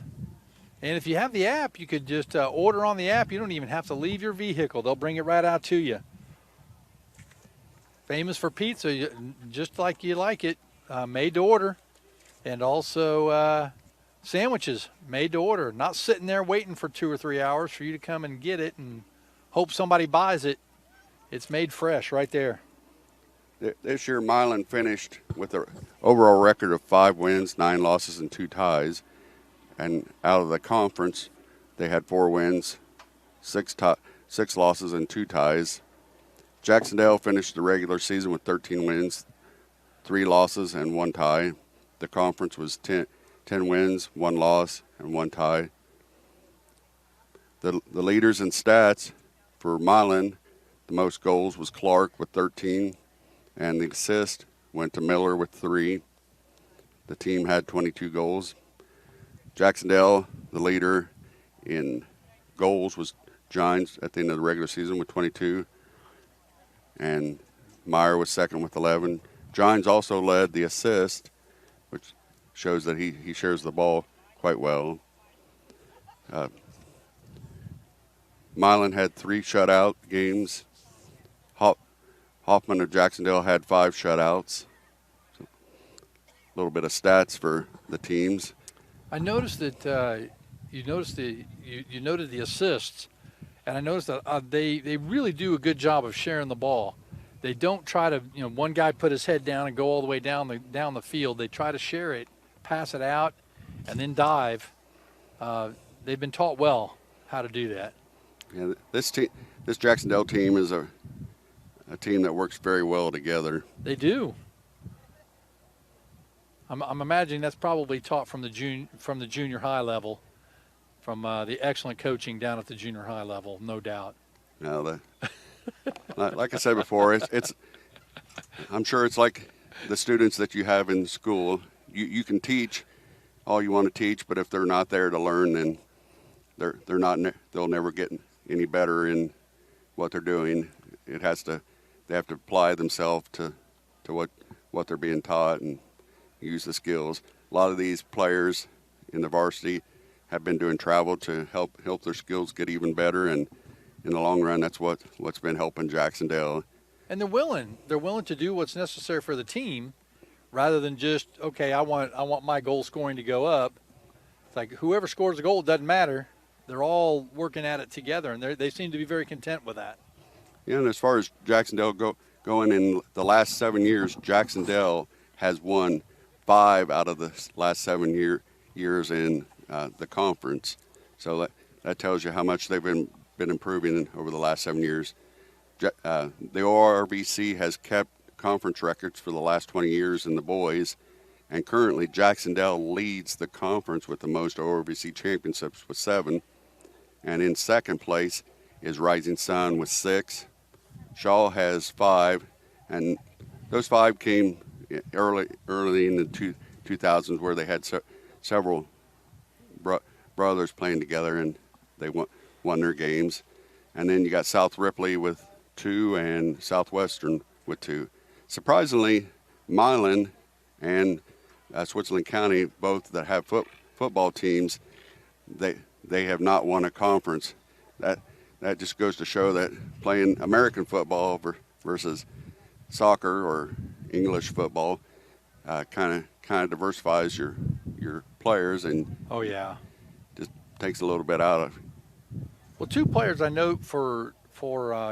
And if you have the app, you could just order on the app. You don't even have to leave your vehicle. They'll bring it right out to you. Famous for pizza, just like you like it, made to order. And also sandwiches, made to order. Not sitting there waiting for 2 or 3 hours for you to come and get it and hope somebody buys it. It's made fresh right there. This year, Milan finished with an overall record of 5 wins, 9 losses, and 2 ties. And out of the conference, they had 4 wins, 6 losses, and 2 ties. Jac-Cen-Del finished the regular season with 13 wins, 3 losses, and 1 tie. The conference was 10 wins, 1 loss, and 1 tie. The leaders in stats for Milan, the most goals was Clark with 13, and the assist went to Miller with 3. The team had 22 goals. Jac-Cen-Del, the leader in goals, was Giants at the end of the regular season with 22, and Meyer was second with 11. Giants also led the assist, which shows that he shares the ball quite well. Milan had 3 shutout games. Hoffman of Jac-Cen-Del had 5 shutouts. So a little bit of stats for the teams. I noticed that you noted the assists, and I noticed that they really do a good job of sharing the ball. They don't try to, one guy put his head down and go all the way down the field. They try to share it, pass it out, and then dive. They've been taught well how to do that. Yeah, this Jac-Cen-Del team is a team that works very well together. They do. I'm imagining that's probably taught from the junior high level, from the excellent coaching down at the junior high level, no doubt. No, like I said before, it's I'm sure it's like the students that you have in school. You can teach all you want to teach, but if they're not there to learn, then they'll never get any better in what they're doing. They have to apply themselves to what they're being taught and use the skills. A lot of these players in the varsity have been doing travel to help their skills get even better, and in the long run, that's what's been helping Jac-Cen-Del. And they're willing to do what's necessary for the team, rather than just, okay, I want my goal scoring to go up. It's like whoever scores the goal, it doesn't matter. They're all working at it together, and they seem to be very content with that. Yeah, and as far as Jac-Cen-Del going in the last 7 years, Jac-Cen-Del has won 5 out of the last 7 years in the conference. So that tells you how much they've been improving over the last 7 years. The ORVC has kept conference records for the last 20 years in the boys. And currently, Jac-Cen-Del leads the conference with the most ORVC championships with 7. And in second place is Rising Sun with 6. Shaw has 5. And those 5 came early in the 2000s, where they had several brothers playing together, and they won their games. And then you got South Ripley with 2 and Southwestern with 2. Surprisingly, Milan and Switzerland County, both that have football teams, they have not won a conference. That just goes to show that playing American football versus soccer or English football kind of diversifies your players, and Oh, yeah. just takes a little bit out of. Well, 2 players I note for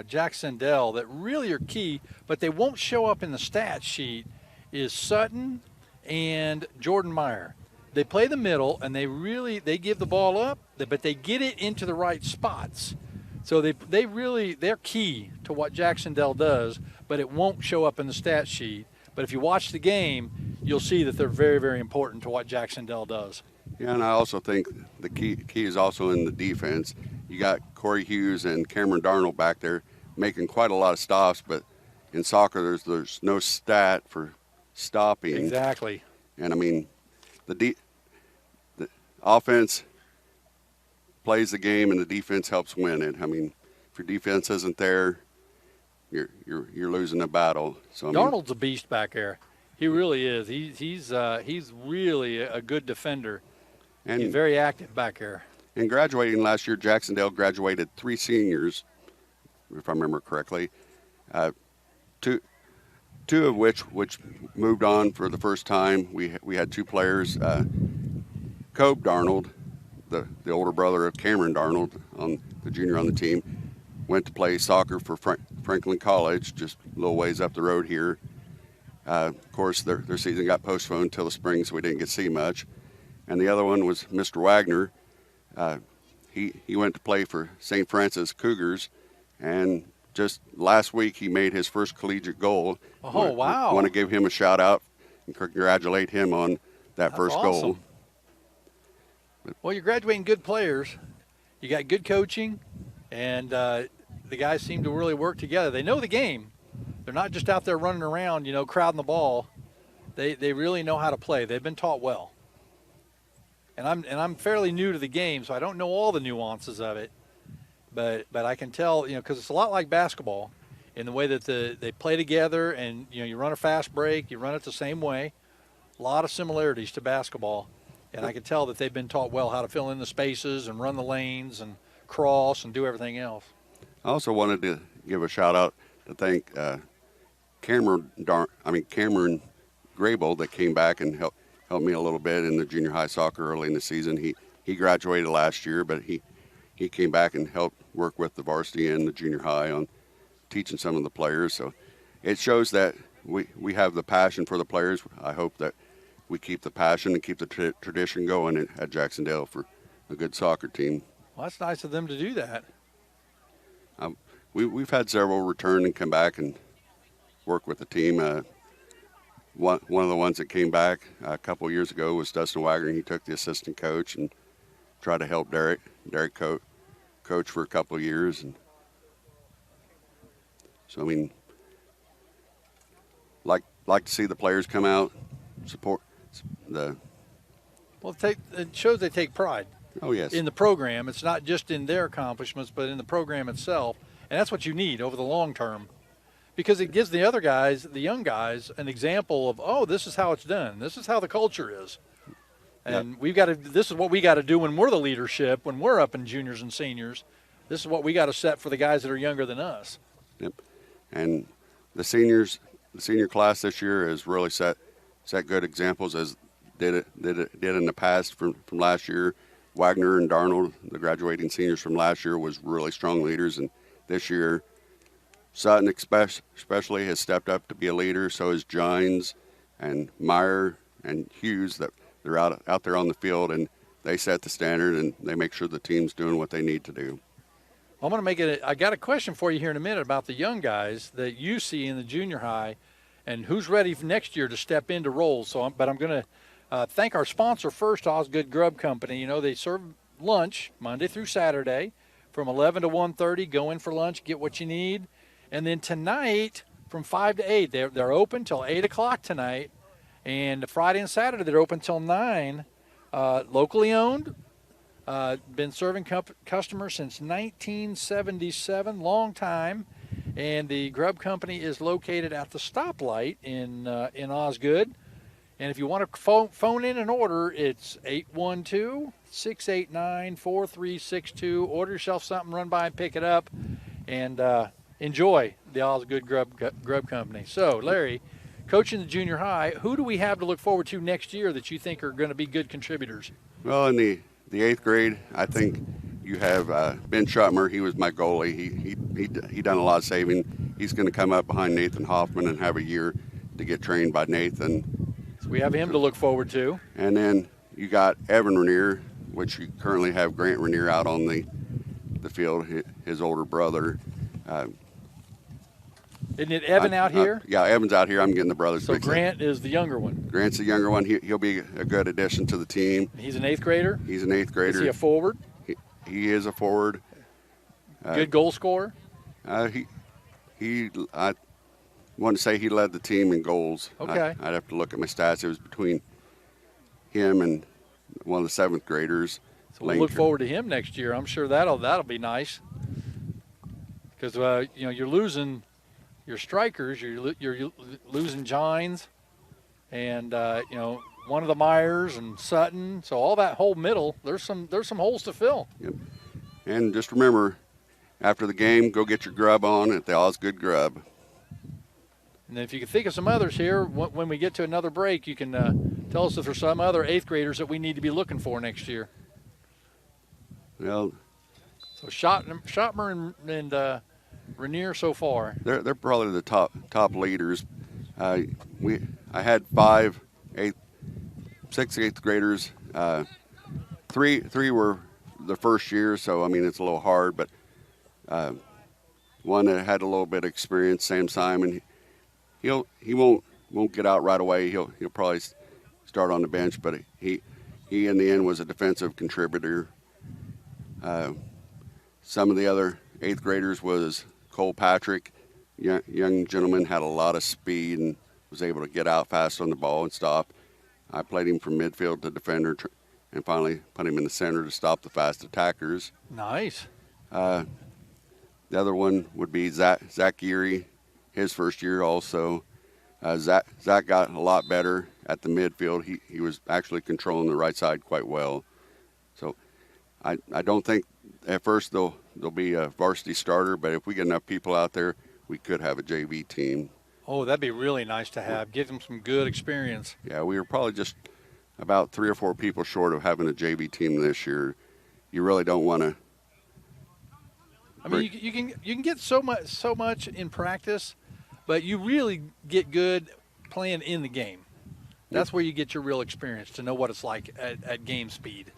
Jac-Cen-Del that really are key, but they won't show up in the stat sheet, is Sutton and Jordan Meyer. They play the middle, and they give the ball up, but they get it into the right spots. So they're key to what Jac-Cen-Del does, but it won't show up in the stat sheet. But if you watch the game, you'll see that they're very, very important to what Jac-Cen-Del does. Yeah, and I also think the key is also in the defense. You got Corey Hughes and Cameron Darnold back there making quite a lot of stops, but in soccer there's no stat for stopping. Exactly. And I mean, the offense plays the game, and the defense helps win it. I mean, if your defense isn't there, you're losing the battle. So Darnold's a beast back there. He really is. He's really a good defender. and He's very active back there. And graduating last year, Jac-Cen-Del graduated 3 seniors, if I remember correctly. Two of which moved on for the first time. We had 2 players. Cobe Darnold, the older brother of Cameron Darnold, on the junior on the team, went to play soccer for Franklin College, just a little ways up the road here. Of course, their season got postponed until the spring, so we didn't get to see much. And the other one was Mr. Wagner. He went to play for St. Francis Cougars, and just last week he made his first collegiate goal. Oh, wow. Want to give him a shout out and congratulate him on that first awesome. goal. Well, you're graduating good players. You got good coaching, and the guys seem to really work together. They know the game. They're not just out there running around, crowding the ball. They really know how to play. They've been taught well. And I'm fairly new to the game, so I don't know all the nuances of it. But I can tell, because it's a lot like basketball in the way that they play together, and you run a fast break, you run it the same way. A lot of similarities to basketball, and I can tell that they've been taught well how to fill in the spaces and run the lanes and cross and do everything else. I also wanted to give a shout out to thank Cameron Grable that came back and helped me a little bit in the junior high soccer early in the season. He graduated last year, but he came back and helped work with the varsity and the junior high on teaching some of the players. So it shows that we have the passion for the players. I hope that we keep the passion and keep the tradition going at Jac-Cen-Del for a good soccer team. Well, that's nice of them to do that. We've had several return and come back and work with the team. One of the ones that came back a couple years ago was Dustin Wagner. He took the assistant coach and tried to help Derek coach for a couple of years. And so, I mean, like to see the players come out, support the. Well, it shows they take pride. Oh, yes. In the program. It's not just in their accomplishments, but in the program itself. And that's what you need over the long term, because it gives the other guys, the young guys, an example of, oh, this is how it's done. This is how the culture is. And this is what we got to do when we're the leadership, when we're up in juniors and seniors. This is what we got to set for the guys that are younger than us. Yep. And the senior class this year has really set good examples, as did in the past from last year. Wagner and Darnold, the graduating seniors from last year, was really strong leaders, and this year Sutton especially has stepped up to be a leader. So is Gines and Meyer and Hughes, that they're out there on the field, and they set the standard, and they make sure the team's doing what they need to do. I'm going to I got a question for you here in a minute about the young guys that you see in the junior high, and who's ready for next year to step into roles. But I'm going to thank our sponsor first, Osgood Grub Company. You know, they serve lunch Monday through Saturday from 11 to 1:30. Go in for lunch, get what you need. And then tonight from 5 to 8, they're open till 8 o'clock tonight. And Friday and Saturday, they're open till 9. Locally owned. Been serving customers since 1977, long time. And the Grub Company is located at the stoplight in Osgood. And if you want to phone in an order, it's 812-689-4362. Order yourself something, run by and pick it up, and enjoy the Osgood Grub Company. So, Larry, coaching the junior high, who do we have to look forward to next year that you think are going to be good contributors? Well, in the 8th grade, I think you have Ben Schuttmer. He was my goalie. He done a lot of saving. He's going to come up behind Nathan Hoffman and have a year to get trained by Nathan. So we have him to look forward to. And then you got Evan Rainier, which you currently have Grant Rainier out on the field, his older brother. Isn't it Evan out here? Yeah, Evan's out here. I'm getting the brothers. So Grant is the younger one. Grant's the younger one. He'll be a good addition to the team. He's an 8th grader? He's an 8th grader. Is he a forward? He is a forward. Good goal scorer? I want to say he led the team in goals. Okay. I'd have to look at my stats. It was between him and one of the 7th graders. So we'll look forward to him next year. I'm sure that'll be nice. Because you're losing your strikers. You're losing Gines, and one of the Myers and Sutton. So all that whole middle, there's some holes to fill. Yep. And just remember, after the game, go get your grub on at the Osgood Grub. And then if you can think of some others here, when we get to another break, you can tell us if there's some other 8th graders that we need to be looking for next year. Well, so Schottmer and Rainier so far. They're probably the top leaders. I had 6 8th graders. 3 were the first year, so I mean it's a little hard. But one that had a little bit of experience, Sam Simon. He won't get out right away. He'll probably start on the bench, but he in the end was a defensive contributor. Some of the other 8th graders was Cole Patrick, young gentleman, had a lot of speed and was able to get out fast on the ball and stop. I played him from midfield to defender and finally put him in the center to stop the fast attackers. Nice. The other one would be Zach Geary, his first year also. Zach got a lot better at the midfield. He was actually controlling the right side quite well. So I don't think at first they'll be a varsity starter, but if we get enough people out there, we could have a JV team. Oh, that'd be really nice to have. Give them some good experience. Yeah, we were probably just about 3 or 4 people short of having a JV team this year. You really don't want to. I mean, you can get so much in practice, but you really get good playing in the game. That's where you get your real experience to know what it's like at game speed.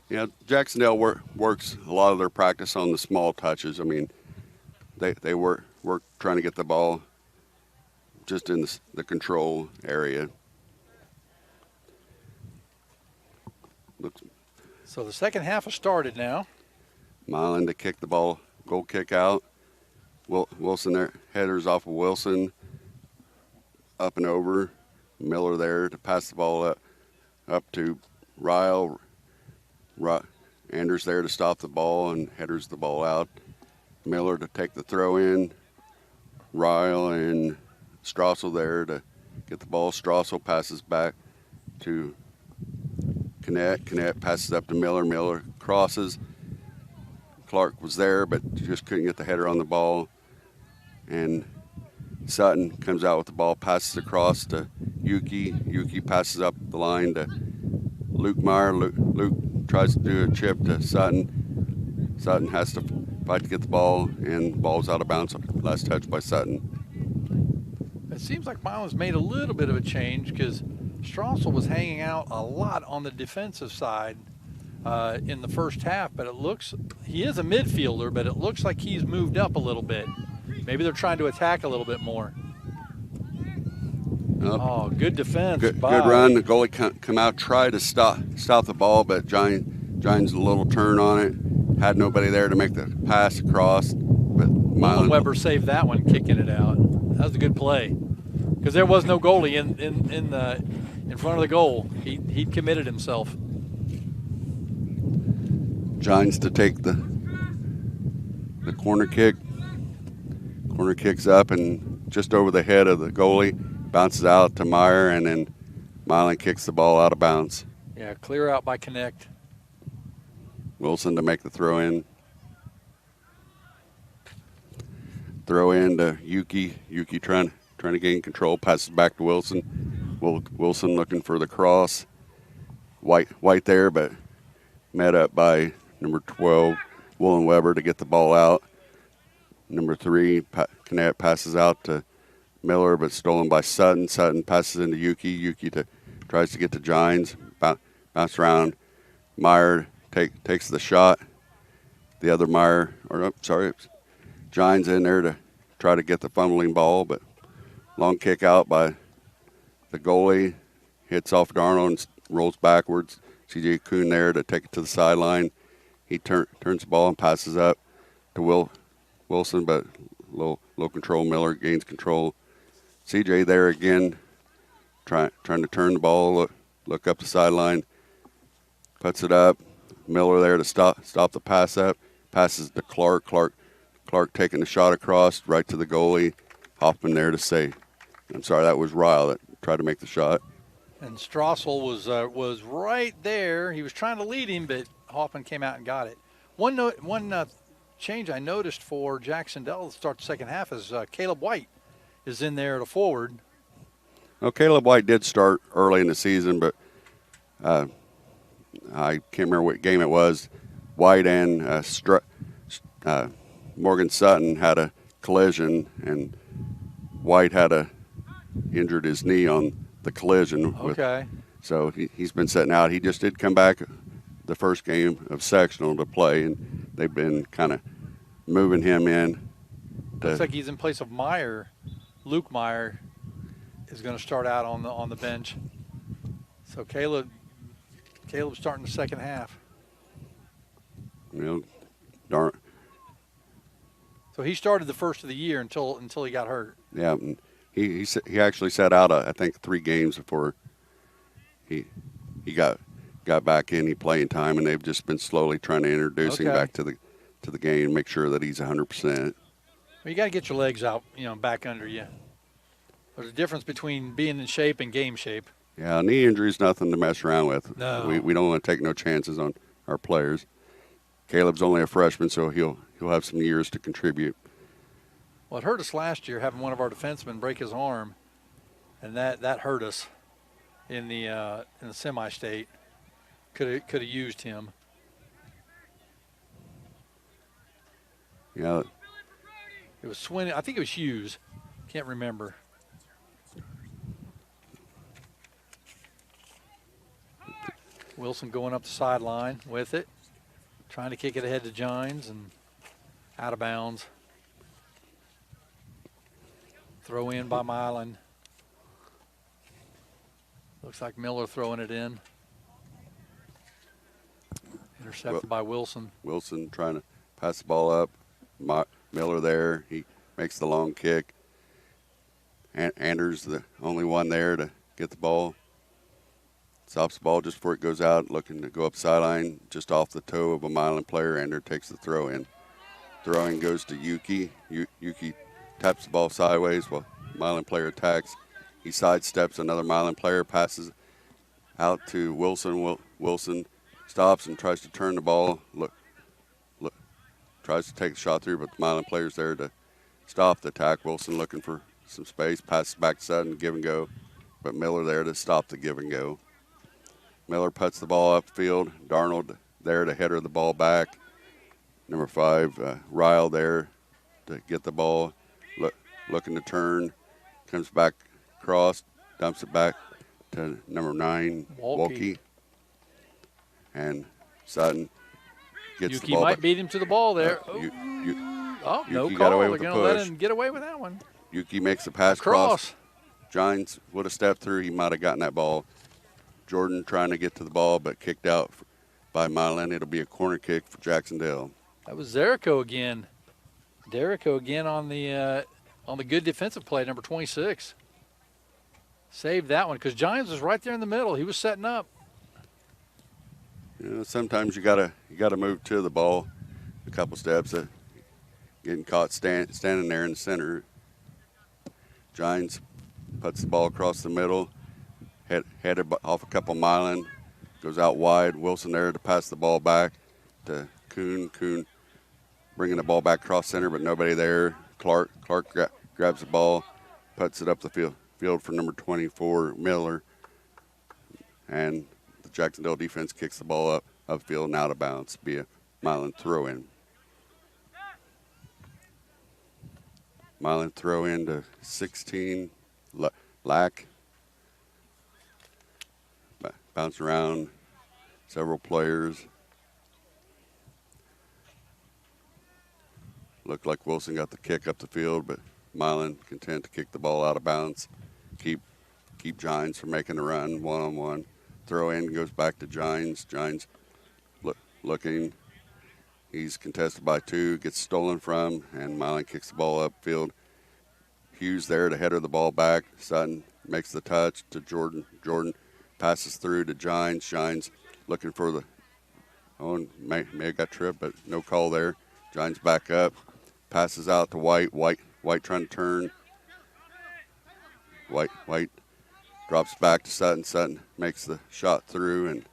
Yeah, Jac-Cen-Del works a lot of their practice on the small touches. I mean, they work trying to get the ball just in the control area. So the second half has started now. Milan to kick the ball, goal kick out. Wilson there, headers off of Wilson, up and over. Miller there to pass the ball up to Ryle. Anders there to stop the ball and headers the ball out. Miller to take the throw in. Ryle and Strassel there to get the ball. Strassel passes back to Kinnett. Kinnett passes up to Miller. Miller crosses. Clark was there, but just couldn't get the header on the ball. And Sutton comes out with the ball, passes across to Yuki. Yuki passes up the line to Luke Meyer. Luke tries to do a chip to Sutton. Sutton has to fight to get the ball, and the ball's out of bounds. Last touch by Sutton. It seems like Milan's made a little bit of a change because Strassel was hanging out a lot on the defensive side in the first half, but he is a midfielder, but it looks like he's moved up a little bit. Maybe they're trying to attack a little bit more. Oh, good defense. Good by run. The goalie come out, tried to stop the ball, but Giants a little turn on it. Had nobody there to make the pass across. But Milan Weber saved that one, kicking it out. That was a good play because there was no goalie in front of the goal. He'd committed himself. Giants to take the corner kick. Corner kicks up and just over the head of the goalie, bounces out to Meyer, and then Milan kicks the ball out of bounds. Yeah, clear out by Connect. Wilson to make the throw in. Throw in to Yuki. Yuki trying to gain control. Passes back to Wilson. Wilson looking for the cross. White there, but met up by number 12, Woolen Weber, to get the ball out. Number 3, Connect passes out to Miller, but stolen by Sutton. Sutton passes into Yuki. Yuki tries to get to Gines. Bounce around. Meyer takes the shot. The other Gines in there to try to get the fumbling ball, but long kick out by the goalie. Hits off Darnold and rolls backwards. C.J. Kuhn there to take it to the sideline. He turns the ball and passes up to Wilson, but low control. Miller gains control. C.J. there again, trying to turn the ball, look up the sideline, puts it up. Miller there to stop the pass up. Passes to Clark. Clark taking the shot across right to the goalie. Hoffman there to save. I'm sorry, that was Ryle that tried to make the shot. And Strassel was right there. He was trying to lead him, but Hoffman came out and got it. One change I noticed for Jac-Cen-Del to start the second half is Caleb White is in there at a forward. Well, Caleb White did start early in the season, but I can't remember what game it was. White and Morgan Sutton had a collision, and White had injured his knee on the collision. Okay. So he's been sitting out. He just did come back the first game of sectional to play, and they've been kind of moving him in. Looks like he's in place of Meyer. Luke Meyer is going to start out on the bench. So Caleb's starting the second half. So he started the first of the year until he got hurt. Yeah, and he actually sat out I think 3 games before he got back in. He playing time, and they've just been slowly trying to introduce him back to the game, make sure that he's 100%. Well, you got to get your legs out, back under you. There's a difference between being in shape and game shape. Yeah, knee injury is nothing to mess around with. No. We don't want to take no chances on our players. Caleb's only a freshman, so he'll have some years to contribute. Well, it hurt us last year having one of our defensemen break his arm, and that hurt us in the semi-state. Could have used him. Yeah. It was Swin. I think it was Hughes. Can't remember. Wilson going up the sideline with it, trying to kick it ahead to Gines and out of bounds. Throw in by Milan. Looks like Miller throwing it in. Intercepted by Wilson. Wilson trying to pass the ball up. Miller there. He makes the long kick. Anders the only one there to get the ball. Stops the ball just before it goes out, looking to go up sideline, just off the toe of a Milan player. Anders takes the throw in. Throw in goes to Yuki. Yuki taps the ball sideways while Milan player attacks. He sidesteps another Milan player, passes out to Wilson. Wilson stops and tries to turn the ball. Look, tries to take the shot through, but the Milan player's there to stop the attack. Wilson looking for some space, passes back to Sutton, give and go, but Miller there to stop the give and go. Miller puts the ball upfield. Darnold there to header the ball back. Number 5, Ryle there to get the ball. Looking to turn. Comes back across. Dumps it back to number 9, Wolke. And Sutton gets Yuki the ball. Might beat him to the ball there. Yuki no got call. away They're with the going to let push. him get away with that one. Yuki makes the pass Cross. Giants would have stepped through, he might have gotten that ball. Jordan trying to get to the ball, but kicked out by Milan. It'll be a corner kick for Jac-Cen-Del. That was Zerico again. Derico again on the good defensive play, number 26. Saved that one because Giants was right there in the middle. He was setting up. You know, sometimes you gotta move to the ball a couple steps. Getting caught standing there in the center. Giants puts the ball across the middle, headed off a couple Milan, goes out wide. Wilson there to pass the ball back to Kuhn. Kuhn bringing the ball back across center, but nobody there. Clark grabs the ball, puts it up the field for number 24, Miller. And the Jac-Cen-Del defense kicks the ball upfield and out of bounds. Be a Milan throw in. Milan throw in to 16, Lack. Bounce around several players. Looked like Wilson got the kick up the field, but Milan content to kick the ball out of bounds. Keep Giants from making a run, one-on-one. Throw in goes back to Giants. Giants looking. He's contested by 2, gets stolen from, and Milan kicks the ball upfield. Hughes there to header the ball back. Sutton makes the touch to Jordan. Jordan passes through to Giants. Giants looking for the may have got tripped, but no call there. Giants back up. Passes out to White. White trying to turn. White drops back to Sutton. Sutton makes the shot through, and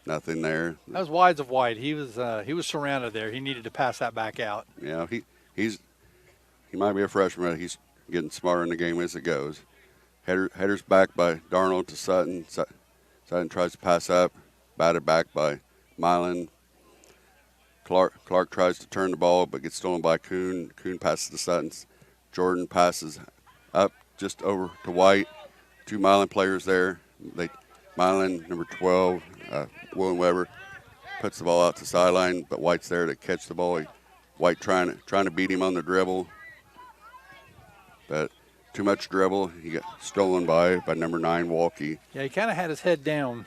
nothing there. That was wide of White. He was surrounded there. He needed to pass that back out. Yeah, he might be a freshman, but he's getting smarter in the game as it goes. Headers back by Darnold to Sutton. Sutton tries to pass up, batted back by Milan. Clark tries to turn the ball, but gets stolen by Kuhn. Kuhn passes to Sutton. Jordan passes up just over to White. 2 Milan players there. Milan, number 12, William Weber, puts the ball out to the sideline, but White's there to catch the ball. White trying to beat him on the dribble, but too much dribble. He got stolen by number 9, Walkie. Yeah, he kind of had his head down,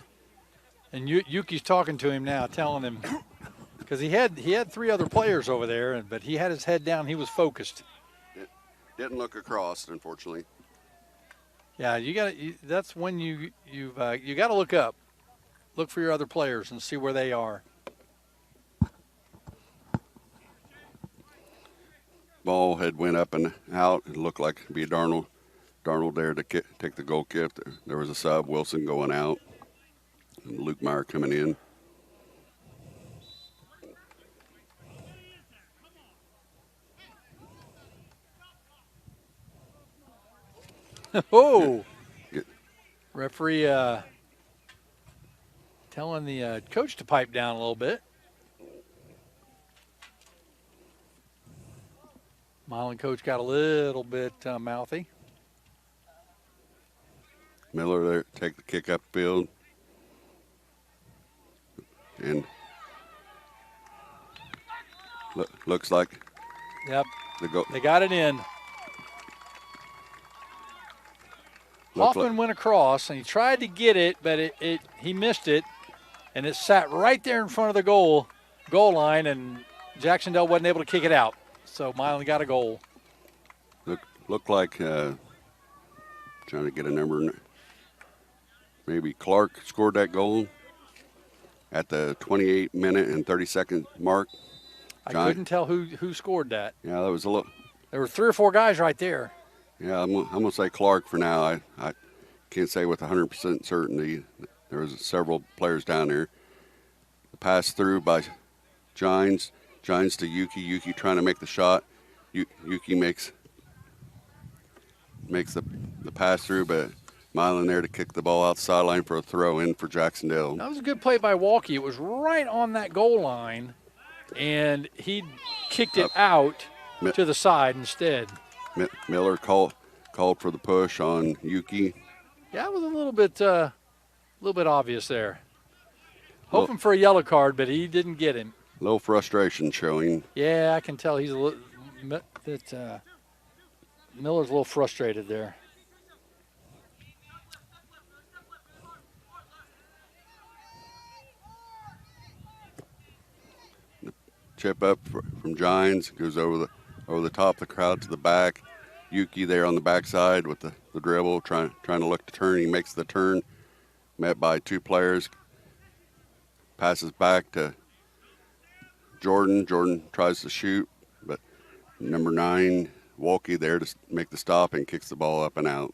and Yuki's talking to him now, telling him because he had 3 other players over there, but he had his head down. He was focused. Didn't look across, unfortunately. Yeah, that's when you got to look up, look for your other players and see where they are. Ball had went up and out. It looked like it'd be Darnold there to take the goal kick. There was a sub. Wilson going out, and Luke Meyer coming in. Oh, referee telling the coach to pipe down a little bit. Milan coach got a little bit mouthy. Miller there, take the kick upfield. And looks like Yep, they got it in. Hoffman went across, and he tried to get it, but he missed it, and it sat right there in front of the goal line, and Jac-Cen-Del wasn't able to kick it out. So Milan got a goal. Looked like trying to get a number. Maybe Clark scored that goal at the 28-minute and 30-second mark. I couldn't tell who scored that. Yeah, that was a little. There were 3 or 4 guys right there. Yeah, I'm going to say Clark for now. I can't say with 100% certainty. There was several players down there. The pass through by Giants to Yuki. Yuki trying to make the shot. Yuki makes the pass through, but Milan there to kick the ball out the sideline for a throw in for Jac-Cen-Del. That was a good play by Walkie. It was right on that goal line, and he kicked it out to the side instead. Miller called for the push on Yuki. Yeah, it was a little bit obvious there. Hoping for a yellow card, but he didn't get him. A little frustration showing. Yeah, I can tell he's Miller's a little frustrated there. chip up from Gines, goes over the top of the crowd to the back. Yuki there on the backside with the dribble, trying to look to turn. He makes the turn, met by two players. Passes back to Jordan. Jordan tries to shoot, but number 9, Walkie there to make the stop and kicks the ball up and out.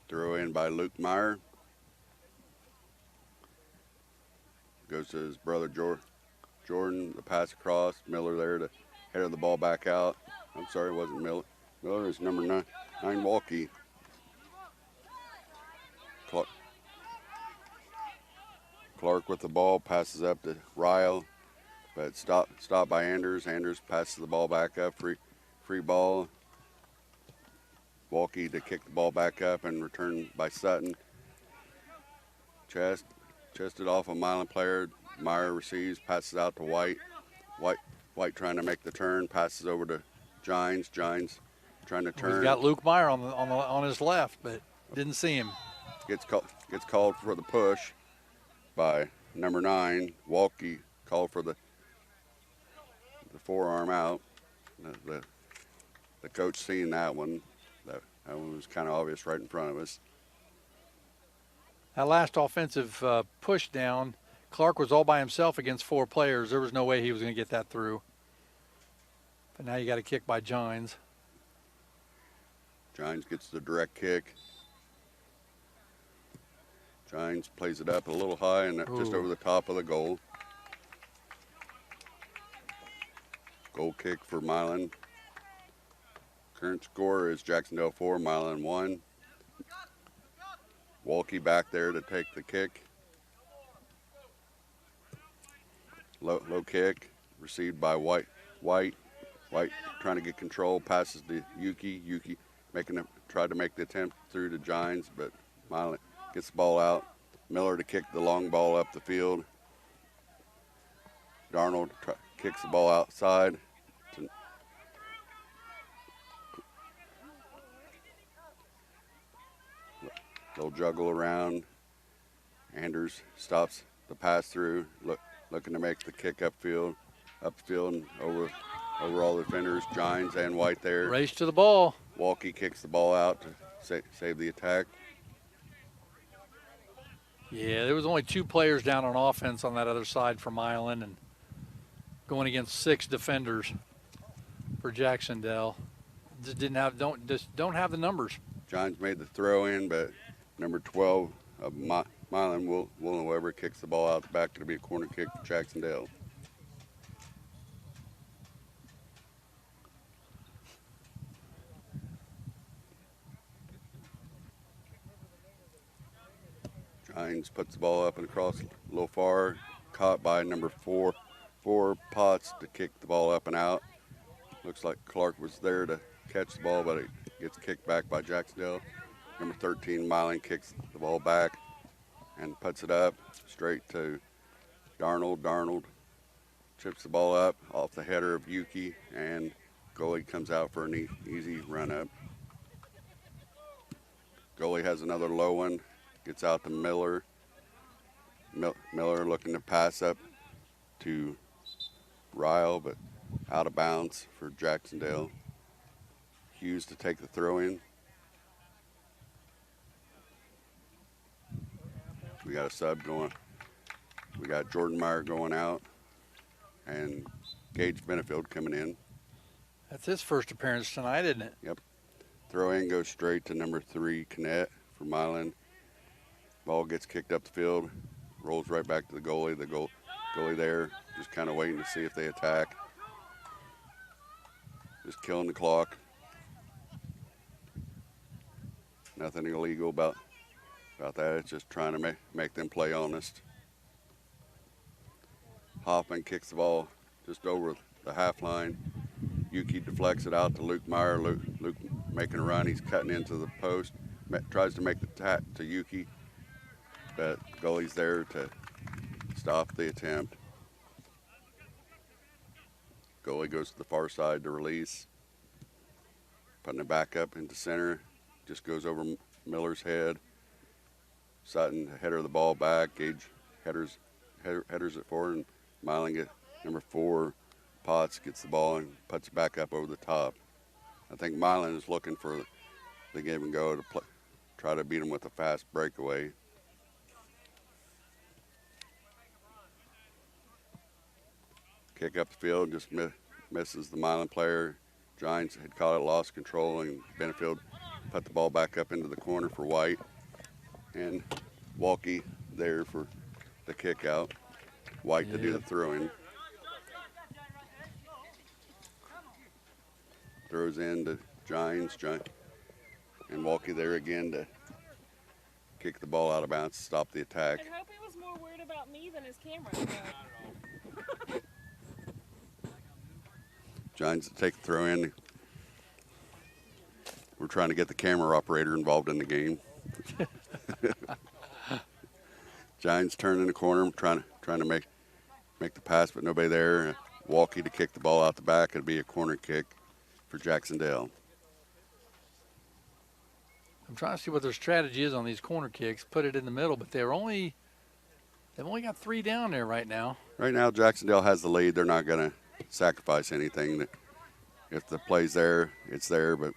Throw in by Luke Meyer. Goes to his brother Jordan, the pass across. Miller there to header the ball back out. I'm sorry, it wasn't Miller. Miller is number 9 Walkie. Clark with the ball, passes up to Ryle, but stopped by Anders. Anders passes the ball back up, free ball. Walkie to kick the ball back up and return by Sutton. Chested off a Milan player. Meyer receives, passes out to White. White trying to make the turn, passes over to Gines. Gines trying to turn. He's got Luke Meyer on his left, but didn't see him. Gets called for the push by number 9. Walkie called for the forearm out. The coach seeing that one. That one was kind of obvious right in front of us. That last offensive push down, Clark was all by himself against 4 players. There was no way he was going to get that through. But now you got a kick by Gines. Gines gets the direct kick. Gines plays it up a little high and just over the top of the goal. Goal kick for Milan. Current score is Jac-Cen-Del 4, Milan 1. Walkie back there to take the kick. Low kick, received by White. White trying to get control, passes to Yuki. Yuki tried to make the attempt through to Gines, but Milan gets the ball out. Miller to kick the long ball up the field. Darnold kicks the ball outside. They'll juggle around. Anders stops the pass through, looking to make the kick upfield and over all the defenders. Gines and White there. Race to the ball. Walkie kicks the ball out to save the attack. Yeah, there was only 2 players down on offense on that other side for Milan, and going against 6 defenders for Jac-Cen-Del. Just don't have the numbers. Gines made the throw in, but number 12 of Milan, Will Weber, kicks the ball out the back to be a corner kick for Jac-Cen-Del. Gines puts the ball up and across a little far, caught by number 4 Potts to kick the ball up and out. Looks like Clark was there to catch the ball, but it gets kicked back by Jac-Cen-Del. Number 13, Milan, kicks the ball back and puts it up straight to Darnold. Darnold chips the ball up off the header of Yuki, and goalie comes out for an easy run up. Goalie has another low one, gets out to Miller. Miller looking to pass up to Ryle, but out of bounds for Jac-Cen-Del. Hughes to take the throw in. We got a sub going. We got Jordan Meyer going out and Gage Benefield coming in. That's his first appearance tonight, isn't it? Yep. Throw in goes straight to number 3, Canet for Milan. Ball gets kicked up the field, rolls right back to the goalie. The goalie there just kind of waiting to see if they attack. Just killing the clock. Nothing illegal about that. It's just trying to make them play honest. Hoffman kicks the ball just over the half line. Yuki deflects it out to Luke Meyer. Luke making a run. He's cutting into the post. Tries to make the tap to Yuki, but goalie's there to stop the attempt. Goalie goes to the far side to release. putting it back up into center. Just goes over Miller's head. Sutton, header of the ball back. Gage headers it forward, and Milan get number 4. Potts gets the ball and puts it back up over the top. I think Milan is looking for the give and go to try to beat him with a fast breakaway. Kick up the field, just misses the Milan player. Giants had caught it, lost control, and Benefield put the ball back up into the corner for White. And Walkie there for the kick out. White to do the throw-in. Throws in to Giants, and Walkie there again to kick the ball out of bounds to stop the attack. I hope he was more worried about me than his camera. Giants to take the throw in. We're trying to get the camera operator involved in the game. Giants turn in the corner, trying to make the pass, but nobody there. Walkie to kick the ball out the back. It'll be a corner kick for Jac-Cen-Del. I'm trying to see what their strategy is on these corner kicks. Put it in the middle, but they've only got 3 down there right now. Right now, Jac-Cen-Del has the lead. They're not going to sacrifice anything. If the play's there, it's there. But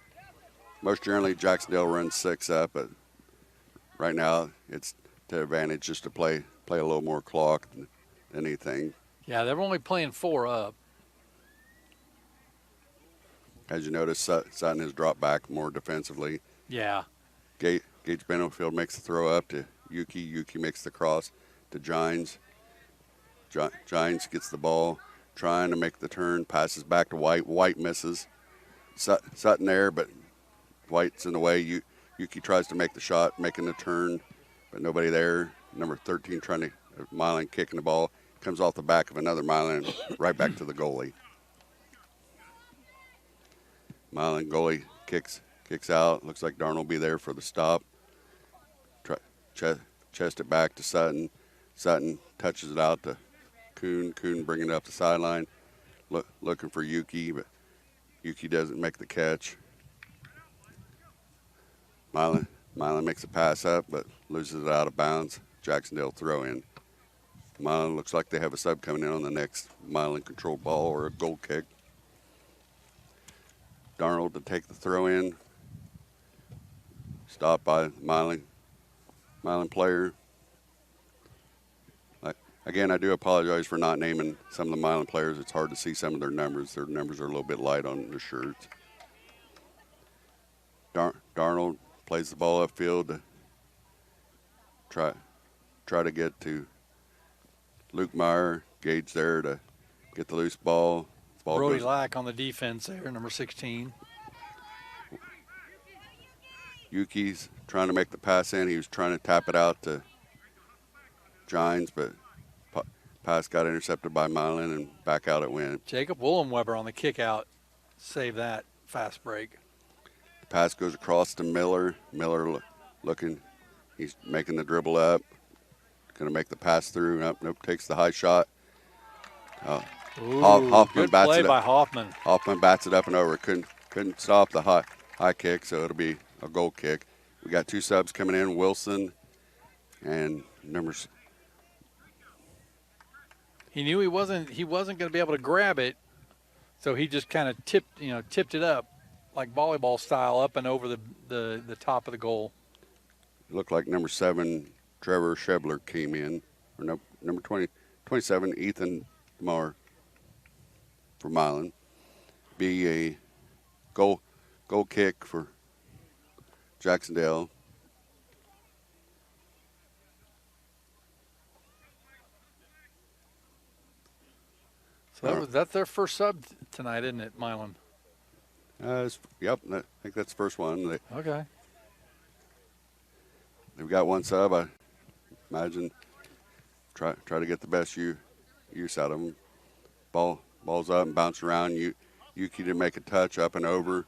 most generally, Jac-Cen-Del runs 6 up. But right now, it's to advantage just to play a little more clock than anything. Yeah, they're only playing 4 up. As you notice, Sutton has dropped back more defensively. Yeah. Gage Benefield makes the throw up to Yuki. Yuki makes the cross to Gines. Gines gets the ball, trying to make the turn, passes back to White. White misses. Sutton there, but White's in the way. Yuki tries to make the shot, making the turn, but nobody there. Number 13 trying to, Milan kicking the ball. Comes off the back of another Milan, right back to the goalie. Milan goalie kicks out. Looks like Darnold will be there for the stop. Chest it back to Sutton. Sutton touches it out to Kuhn. Kuhn bringing it up the sideline. Looking for Yuki, but Yuki doesn't make the catch. Milan makes a pass up, but loses it out of bounds. Jac-Cen-Del throw in. Milan looks like they have a sub coming in on the next Milan controlled ball or a goal kick. Darnold to take the throw in. Stopped by Milan player. Again, I do apologize for not naming some of the Milan players. It's hard to see some of their numbers. Their numbers are a little bit light on their shirts. Darnold plays the ball upfield to try to get to Luke Meyer. Gage there to get the loose ball. Brody Lack on the defense there, number 16. Yuki's trying to make the pass in. He was trying to tap it out to Gines, but pass got intercepted by Milan and back out it went. Jacob Willenweber on the kick out. Save that fast break. The pass goes across to Miller. Miller looking. He's making the dribble up. Going to make the pass through. Nope, takes the high shot. Ooh, Hoffman good bats play it by up. Hoffman. Hoffman bats it up and over. Couldn't stop the high kick, so it'll be a goal kick. We got 2 subs coming in, Wilson and numbers. He knew he wasn't going to be able to grab it, so he just kind of tipped it up like volleyball style up and over the top of the goal. It looked like number 7, Trevor Shebler came in, or no, number 27, Ethan Marr for Milan. Be a goal kick for Jac-Cen-Del. So that's their first sub tonight, isn't it, Milan? Yep, I think that's the first one. Okay. They've got 1 sub. I imagine try to get the best use out of them. Ball's up and bounce around. Yuki to make a touch up and over.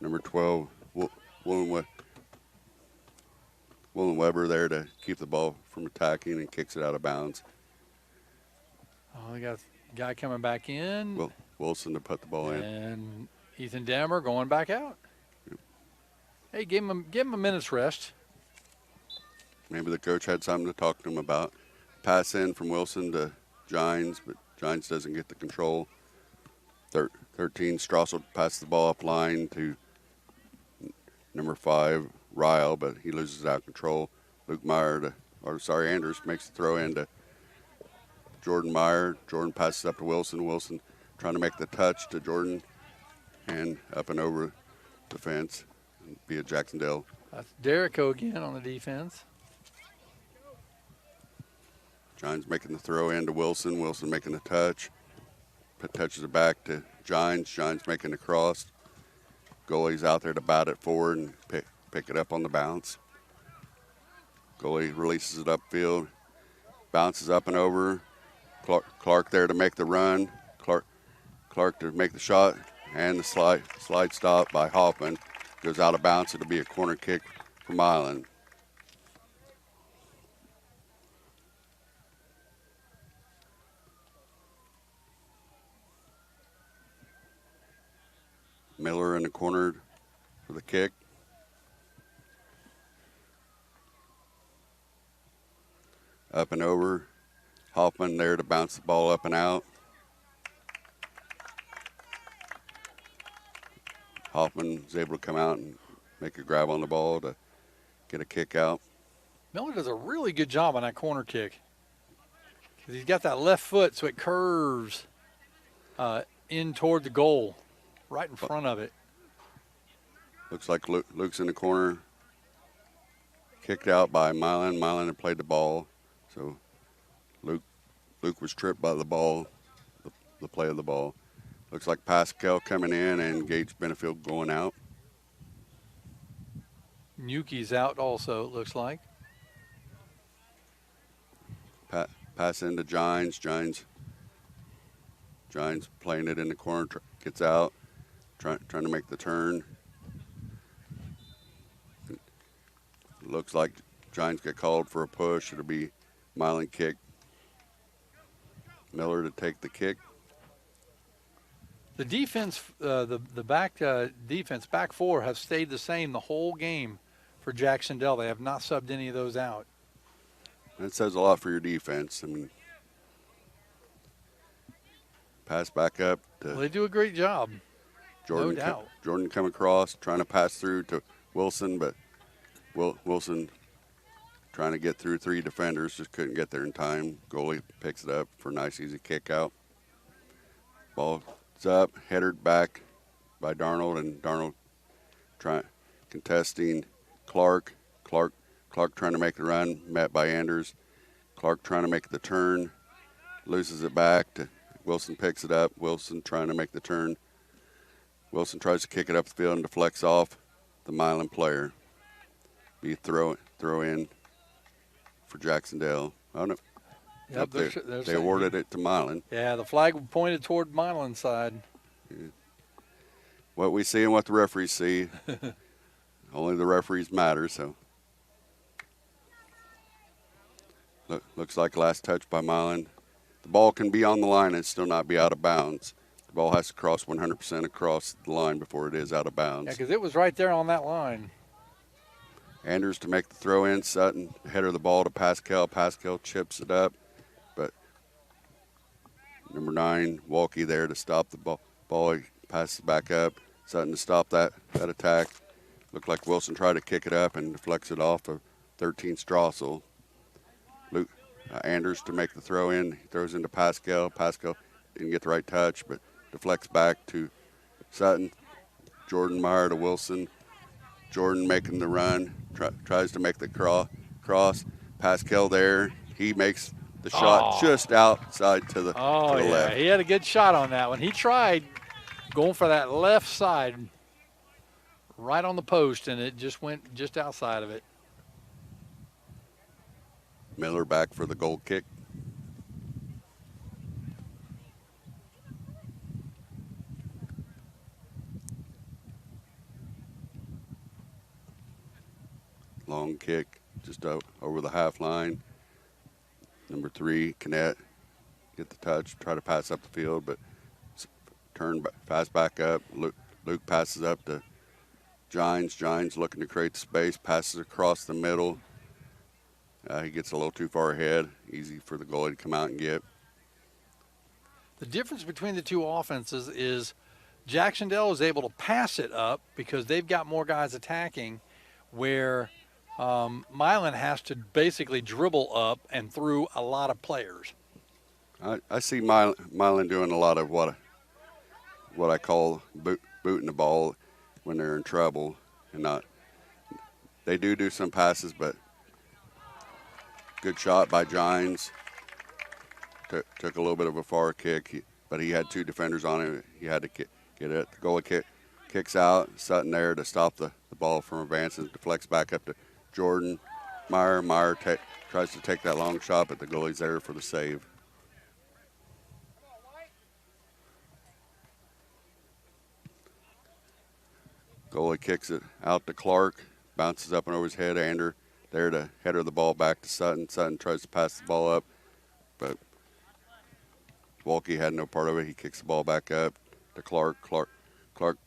Number 12, Willenweber there to keep the ball from attacking and kicks it out of bounds. Oh, we got a guy coming back in. Wilson to put the ball in. And Ethan Dammer going back out. Hey, give him a minute's rest. Maybe the coach had something to talk to him about. Pass in from Wilson to Gines, but Gines doesn't get the control. 13, Strassel passes the ball up line to number 5, Ryle, but he loses out control. Andrews makes the throw into Jordan Meyer. Jordan passes up to Wilson. Wilson trying to make the touch to Jordan and up and over the fence via Jac-Cen-Del. That's Derrico again on the defense. Gines making the throw into Wilson. Wilson making the touch. Touches it back to Gines. Gines making the cross. Goalie's out there to bat it forward and pick it up on the bounce. Goalie releases it upfield. Bounces up and over. Clark there to make the run. Clark to make the shot. And the slide stop by Hoffman. Goes out of bounds. It'll be a corner kick for Milan. Miller in the corner for the kick. Up and over. Hoffman there to bounce the ball up and out. Hoffman is able to come out and make a grab on the ball to get a kick out. Miller does a really good job on that corner kick. Because he's got that left foot, so it curves in toward the goal, right in front of it. Looks like Luke's in the corner. Kicked out by Milan. Milan had played the ball. So Luke was tripped by the ball, the play of the ball. Looks like Pascal coming in and Gage Benefield going out. Nuki's out also, it looks like. Pass into Gines. Gines playing it in the corner, gets out, trying to make the turn. Looks like Gines get called for a push. It'll be Milan kick. Miller to take the kick. The defense, the back defense, back four, have stayed the same the whole game for Jac-Cen-Del. They have not subbed any of those out. That says a lot for your defense. I mean, pass back up to Well, they do a great job. Jordan. No doubt. Jordan come across, trying to pass through to Wilson, but Wilson trying to get through 3 defenders, just couldn't get there in time. Goalie picks it up for a nice, easy kick out. Ball's up, headed back by Darnold, and Darnold contesting Clark. Clark trying to make the run, met by Anders. Clark trying to make the turn, loses it back to Wilson, picks it up. Wilson trying to make the turn. Wilson tries to kick it up the field and deflects off the Milan player. Be throw in for Jac-Cen-Del. Oh no. Yep, They awarded it to Milan. Yeah, the flag pointed toward Milan's side. Yeah. What we see and what the referees see. Only the referees matter, so. Looks like last touch by Milan. The ball can be on the line and still not be out of bounds. The ball has to cross 100% across the line before it is out of bounds. Yeah, because it was right there on that line. Anders to make the throw in. Sutton header the ball to Pascal. Pascal chips it up, but number 9, Walkie there to stop the ball. He passes back up. Sutton to stop that attack. Looked like Wilson tried to kick it up and deflects it off of 13 Strassel. Anders to make the throw in. He throws into Pascal. Pascal didn't get the right touch, but deflects back to Sutton. Jordan Meyer to Wilson. Jordan making the run, tries to make the cross. Pascal there. He makes the shot just outside to the left. He had a good shot on that one. He tried going for that left side right on the post, and it just went just outside of it. Miller back for the goal kick. Long kick just over the half line. Number 3, Canet, get the touch, try to pass up the field, but turn, pass back up. Luke passes up to Gines. Gines looking to create the space, passes across the middle. He gets a little too far ahead. Easy for the goalie to come out and get. The difference between the two offenses is Jac-Cen-Del is able to pass it up because they've got more guys attacking, where Milan has to basically dribble up and through a lot of players. I see Milan doing a lot of what I call booting the ball when they're in trouble, and not. They do some passes, but good shot by Gines. Took a little bit of a far kick, but he had two defenders on him. He had to get it. The goalie kicks out. Sutton there to stop the ball from advancing. Deflects back up to Jordan Meyer. Meyer tries to take that long shot, but the goalie's there for the save. Goalie kicks it out to Clark. Bounces up and over his head. Ander there to header the ball back to Sutton. Sutton tries to pass the ball up, but Walke had no part of it. He kicks the ball back up to Clark. Clark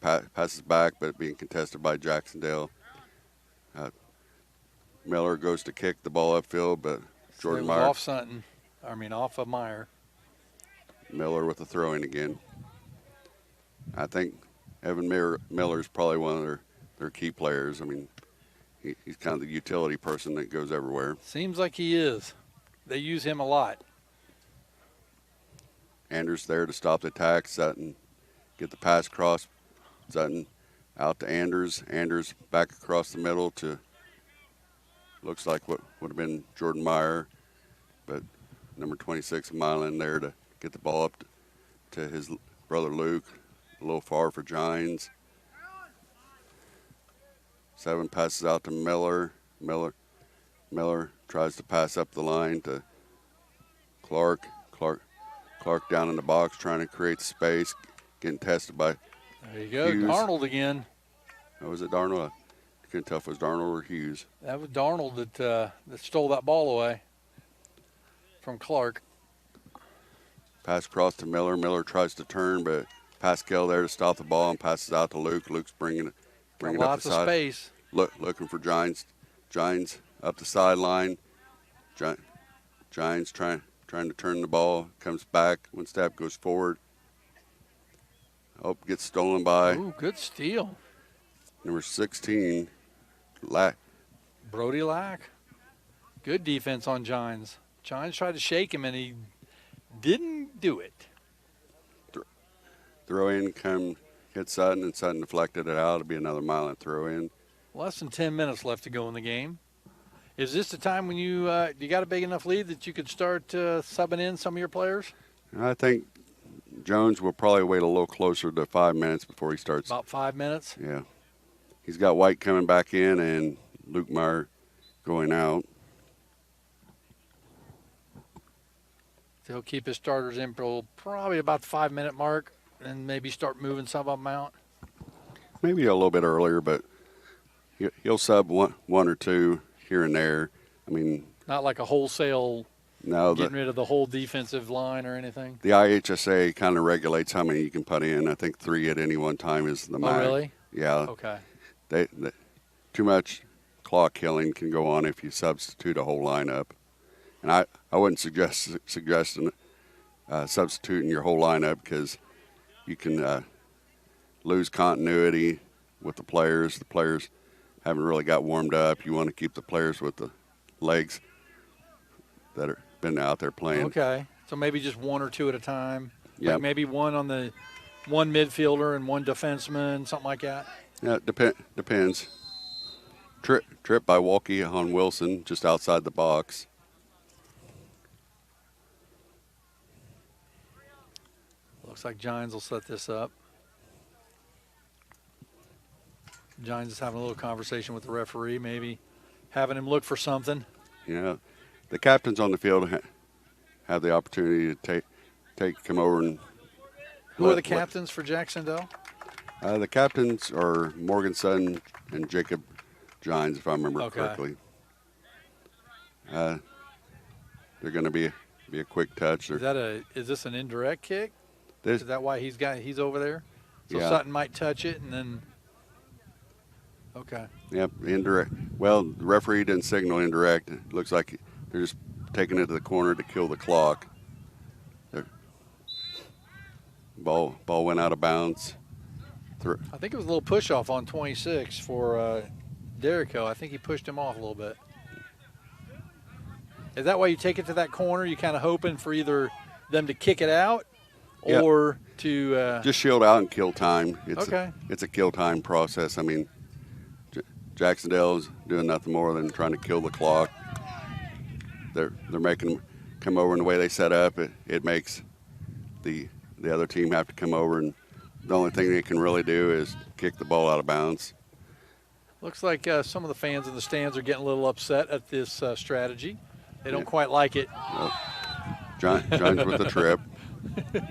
passes back, but being contested by Jac-Cen-Del. Miller goes to kick the ball upfield, but Jordan Meyer. Off Sutton. Off of Meyer. Miller with the throw in again. I think Evan Miller is probably one of their key players. He's kind of the utility person that goes everywhere. Seems like he is. They use him a lot. Anders there to stop the attack. Sutton get the pass across. Sutton out to Anders. Anders back across the middle to looks like what would have been Jordan Meyer, but number 26 of Milan there to get the ball up to his brother Luke. A little far for Gines. 7 passes out to Miller. Miller tries to pass up the line to Clark. Clark down in the box trying to create space, getting tested by There you go, Hughes. Darnold again. Oh, was it Darnold? I couldn't tell if it was Darnold or Hughes. That was Darnold that stole that ball away from Clark. Pass across to Miller. Miller tries to turn, but Pascal there to stop the ball and passes out to Luke. Luke's bringing it up the Lots of side. space. Looking for Gines. Gines up the sideline. Gines trying to turn the ball. Comes back. One step, goes forward. Oh, gets stolen by Ooh, good steal. number 16, Lack. Brody Lack. Good defense on Gines. Gines tried to shake him, and he didn't do it. Throw in, hit Sutton, and Sutton deflected it out. It'll be another Milan throw in. Less than 10 minutes left to go in the game. Is this the time when you got a big enough lead that you could start subbing in some of your players? I think Jones will probably wait a little closer to 5 minutes before he starts. About 5 minutes? Yeah. He's got White coming back in and Luke Meyer going out. He'll keep his starters in for probably about the 5 minute mark and maybe start moving some of them out. Maybe a little bit earlier, but he'll sub one or two here and there. Not like a wholesale No, getting rid of the whole defensive line or anything. The IHSA kind of regulates how many you can put in. I think 3 at any one time is the max. Oh, really? Yeah. Okay. They too much clock killing can go on if you substitute a whole lineup. And I wouldn't suggest substituting your whole lineup because you can lose continuity with the players. The players haven't really got warmed up. You want to keep the players with the legs that have been out there playing. Okay. So maybe just 1 or 2 at a time. Yeah. Like maybe one midfielder and 1 defenseman, something like that. Yeah, depends. Trip by Walke on Wilson just outside the box. Looks like Gines will set this up. Gines is having a little conversation with the referee, maybe having him look for something. Yeah, the captains on the field have the opportunity to come over and. Who are the captains for Jac-Cen-Del? The captains are Morgan Sutton and Jacob Gines, if I remember correctly. They're going to be a quick touch. Is this an indirect kick? Is that why he's over there? So Yeah. Sutton might touch it and then. Okay. Yep, indirect. Well, the referee didn't signal indirect. It looks like they're just taking it to the corner to kill the clock. Ball went out of bounds. I think it was a little push off on 26 for Derrico. I think he pushed him off a little bit. Is that why you take it to that corner? You kind of hoping for either them to kick it out or to just shield out and kill time. Okay. It's a kill time process. I mean, Jac-Cen-Del is doing nothing more than trying to kill the clock. They're making them come over in the way they set up. It makes the other team have to come over, and the only thing they can really do is kick the ball out of bounds. Looks like some of the fans in the stands are getting a little upset at this strategy. They don't quite like it. Well, John's with the trip.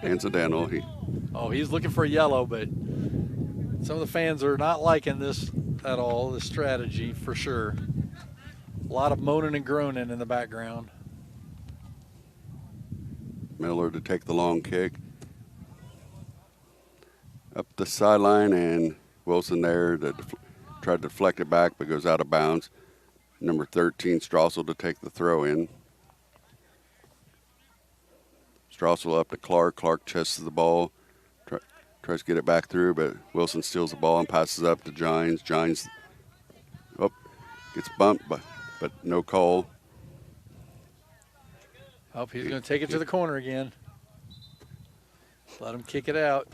Incidental. He's looking for a yellow, but some of the fans are not liking this at all, this strategy for sure. A lot of moaning and groaning in the background. Miller to take the long kick. Up the sideline, and Wilson there to try to deflect it back, but goes out of bounds. Number 13, Strassel to take the throw in. Strassel up to Clark. Clark chests the ball, tries to get it back through, but Wilson steals the ball and passes up to Gines. Gines gets bumped, but no call. Oh, he's going to take it to the corner again. Let him kick it out.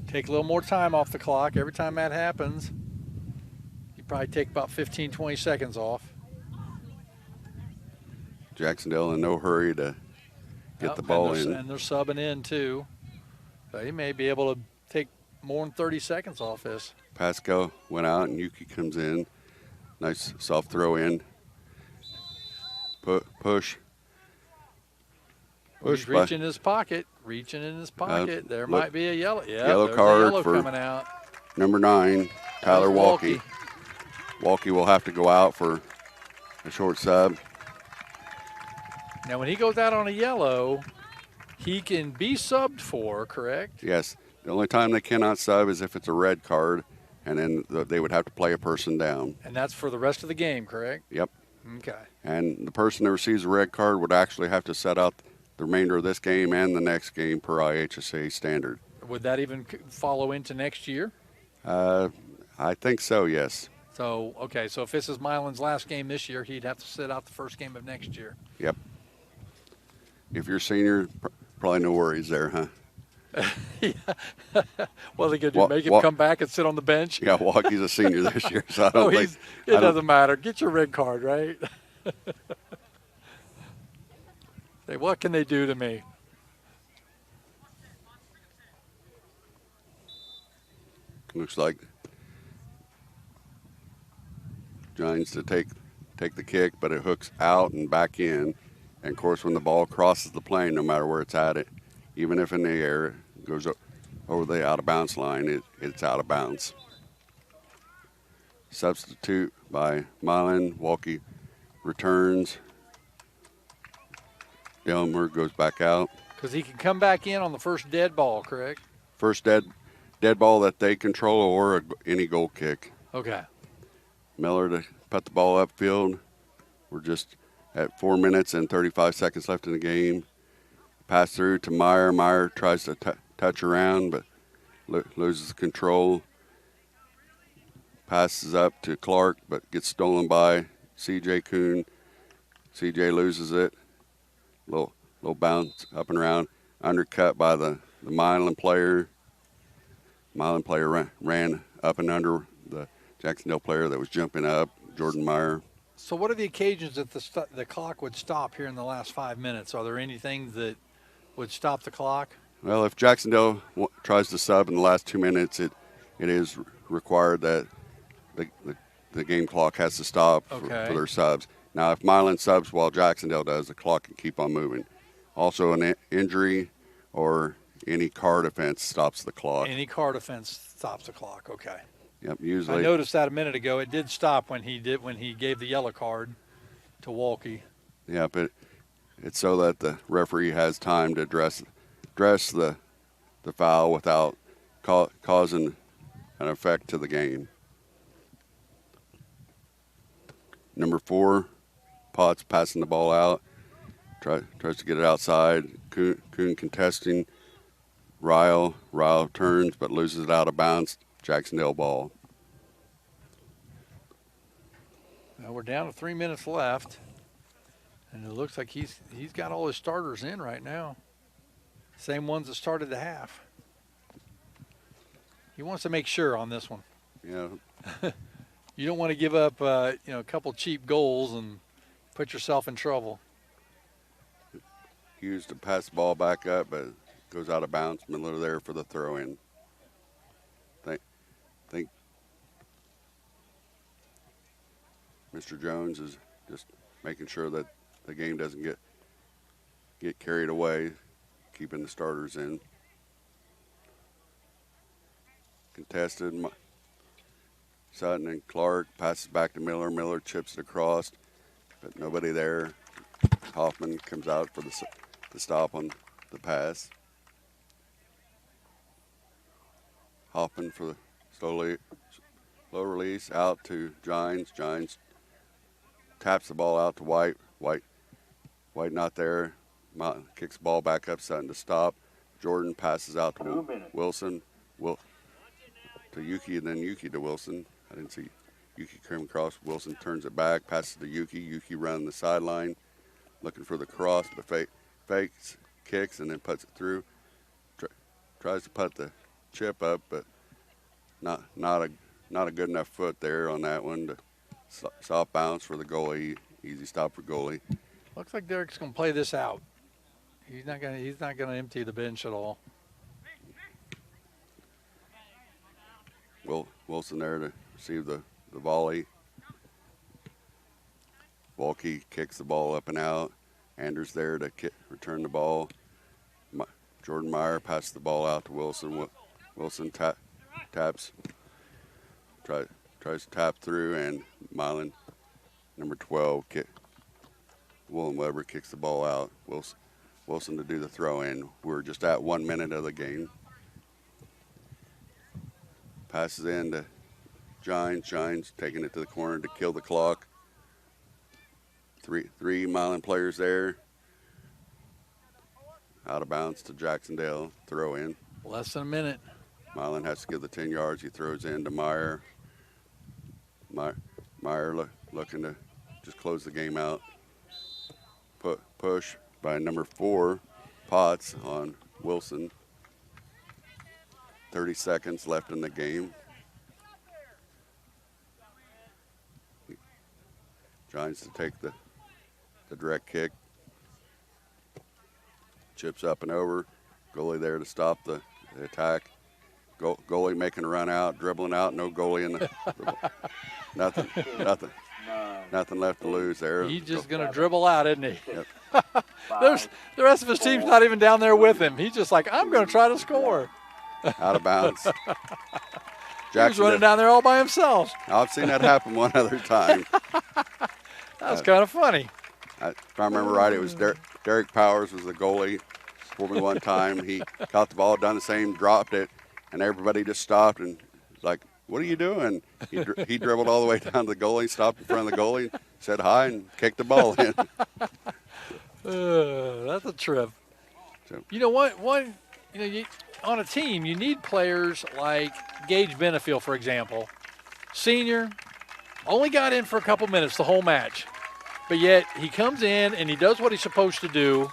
Take a little more time off the clock. Every time that happens, you probably take about 15, 20 seconds off. Jac-Cen-Del in no hurry to get the ball in. And they're subbing in, too. So he may be able to take more than 30 seconds off this. Pascal went out, and Yuki comes in. Nice soft throw in. Push. He's reaching in his pocket. There might be a yellow. Yeah, yellow there's card a yellow for coming out. Number 9, Tyler Walkie. Walkie will have to go out for a short sub. Now, when he goes out on a yellow, he can be subbed for, correct? Yes. The only time they cannot sub is if it's a red card, and then they would have to play a person down. And that's for the rest of the game, correct? Yep. Okay. And the person that receives a red card would actually have to set out the remainder of this game and the next game per IHSA standard. Would that even follow into next year? I think so, yes. So, okay, so if this is Milan's last game this year, he'd have to sit out the first game of next year. Yep. If you're a senior, probably no worries there, huh? Yeah. What are they going to do, make him come back and sit on the bench? Yeah, Walkie's a senior this year, so I don't think. It doesn't matter. Get your red card, right? Say, what can they do to me? Looks like Gines to take the kick, but it hooks out and back in. And, of course, when the ball crosses the plane, no matter where it's at, even if in the air, it goes over the out-of-bounds line, it's out of bounds. Substitute by Milan. Walkie returns. Delmer goes back out. Because he can come back in on the first dead ball, correct? First dead ball that they control or any goal kick. Okay. Miller to put the ball upfield. We're just at 4 minutes and 35 seconds left in the game. Pass through to Meyer. Meyer tries to touch around, but loses control. Passes up to Clark, but gets stolen by C.J. Kuhn. C.J. loses it. Little bounce up and around. Undercut by the Milan player. Milan player ran up and under the Jac-Cen-Del player that was jumping up, Jordan Meyer. So what are the occasions that the clock would stop here in the last 5 minutes? Are there anything that would stop the clock? Well, if Jac-Cen-Del tries to sub in the last 2 minutes, it is required that the game clock has to stop for their subs. Now, if Milan subs while Jac-Cen-Del does, the clock can keep on moving. Also, an injury or any card offense stops the clock. Any card offense stops the clock. Okay. Yep. Usually. I noticed that a minute ago. It did stop when he gave the yellow card to Walkie. Yeah, but it's so that the referee has time to address the the foul without causing an effect to the game. Number 4, Potts passing the ball out. Tries to get it outside. Kuhn contesting. Ryle turns but loses it out of bounds. Jac-Cen-Del ball. Now we're down to 3 minutes left, and it looks like he's got all his starters in right now. Same ones that started the half. He wants to make sure on this one. Yeah. You don't want to give up, a couple cheap goals and put yourself in trouble. Hughes to pass the ball back up, but goes out of bounds. Miller there for the throw in. Think Mr. Jones is just making sure that the game doesn't get carried away, keeping the starters in. Contested. Sutton and Clark passes back to Miller. Miller chips it across, but nobody there. Hoffman comes out for the stop on the pass. Hoffman for the slow release out to Gines. Gines taps the ball out to White. White not there. Kicks the ball back up. Sutton to stop. Jordan passes out to Wilson. To Yuki, and then Yuki to Wilson. I didn't see Yuki come across. Wilson turns it back, passes to Yuki. Yuki running the sideline, looking for the cross, but fakes, kicks, and then puts it through. Tries to put the chip up, but not a good enough foot there on that one. To soft bounce for the goalie. Easy stop for goalie. Looks like Derek's going to play this out. He's not going to empty the bench at all. Wilson there to receive the volley. Walke kicks the ball up and out. Anders there to return the ball. Jordan Meyer passes the ball out to Wilson. Wilson taps, tries to tap through, and Milan, number 12, Willem Weber kicks the ball out. Wilson to do the throw in. We're just at 1 minute of the game. Passes in to Gines taking it to the corner to kill the clock. Three Milan players there. Out of bounds to Jac-Cen-Del. Throw in. Less than a minute. Milan has to give the 10 yards. He throws in to Meyer. Meyer looking to just close the game out. Push by number 4, Potts on Wilson. 30 seconds left in the game. Giants to take the direct kick. Chips up and over. Goalie there to stop the attack. Goalie making a run out, dribbling out. No goalie in the nothing left to lose there. He's just going to dribble out, isn't he? Yep. The rest of his team's not even down there with him. He's just like, I'm going to try to score. Out of bounds. He was running down there all by himself. I've seen that happen one other time. That was kind of funny. If I remember right, it was Derek Powers was the goalie for me one time. He caught the ball, done the same, dropped it, and everybody just stopped and was like, "What are you doing?" He dribbled all the way down to the goalie, stopped in front of the goalie, said hi, and kicked the ball in. That's a trip. So, you know what? On a team, you need players like Gage Benefield, for example. Senior, only got in for a couple minutes the whole match, but yet he comes in and he does what he's supposed to do,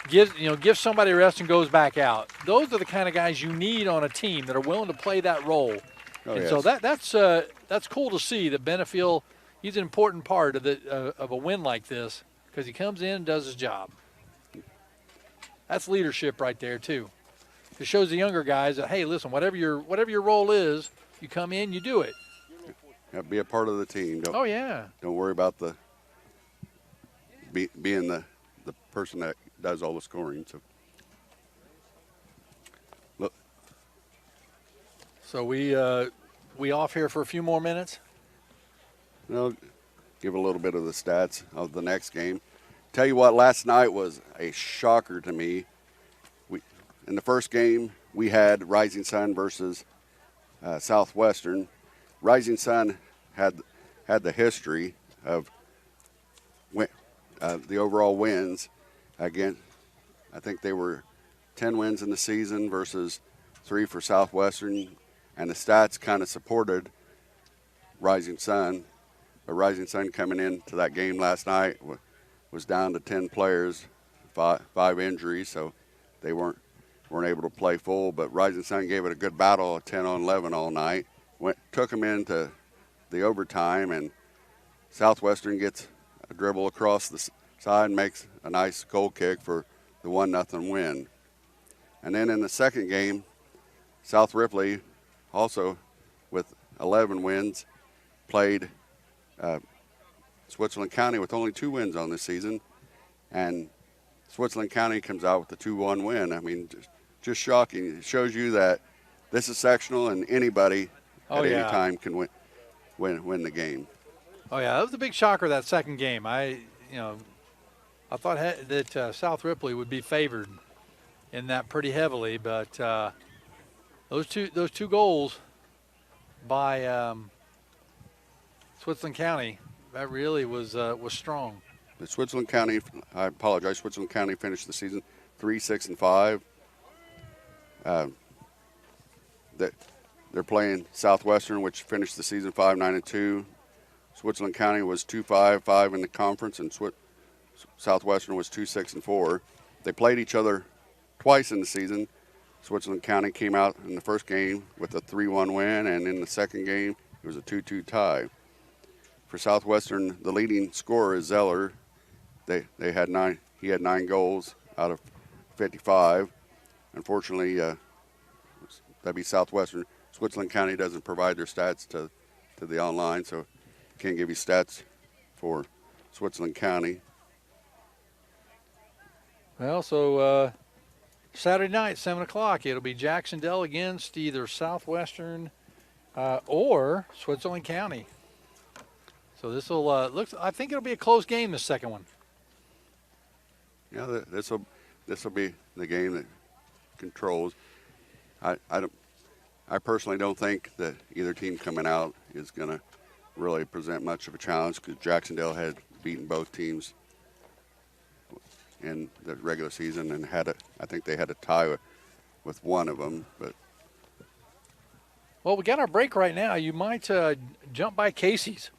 gives somebody a rest and goes back out. Those are the kind of guys you need on a team that are willing to play that role. So that's cool to see that Benefield, he's an important part of a win like this because he comes in and does his job. That's leadership right there too. It shows the younger guys that, hey, listen, whatever your role is, you come in, you do it. be a part of the team. Don't worry about being the person that does all the scoring. So look. So we off here for a few more minutes. Give a little bit of the stats of the next game. Tell you what, last night was a shocker to me. In the first game, we had Rising Sun versus Southwestern. Rising Sun had the history of the overall wins. Again, I think they were 10 wins in the season versus 3 for Southwestern, and the stats kind of supported Rising Sun. But Rising Sun coming into that game last night was down to 10 players, five injuries, so they weren't able to play full. But Rising Sun gave it a good battle, 10-on-11 all night. Took them into the overtime, and Southwestern gets a dribble across the side and makes a nice goal kick for the 1-0 win. And then in the second game, South Ripley, also with 11 wins, played Switzerland County with only 2 wins on this season, and Switzerland County comes out with a 2-1 win. I mean, just shocking. It shows you that this is sectional, and anybody at any time can win the game. Oh yeah, that was the big shocker, that second game. I thought that South Ripley would be favored in that pretty heavily, but those two goals by Switzerland County, that really was strong. But Switzerland County, I apologize, Switzerland County finished the season 3-6-5. They're playing Southwestern, which finished the season 5-9-2. Switzerland County was 2-5-5 in the conference, and Southwestern was 2-6-4. They played each other twice in the season. Switzerland County came out in the first game with a 3-1 win, and in the second game it was a 2-2 tie. For Southwestern, the leading scorer is Zeller. He had 9 goals out of 55. Unfortunately, that'd be Southwestern. Switzerland County doesn't provide their stats to the online, so can't give you stats for Switzerland County. Well, so Saturday night, 7 o'clock, it'll be Jac-Cen-Del against either Southwestern or Switzerland County. So this will I think it'll be a close game, this second one. Yeah, this will be the game that controls. I personally don't think that either team coming out is going to really present much of a challenge, because Jac-Cen-Del had beaten both teams in the regular season and I think they had a tie with one of them. But well, we got our break right now. You might jump by Casey's.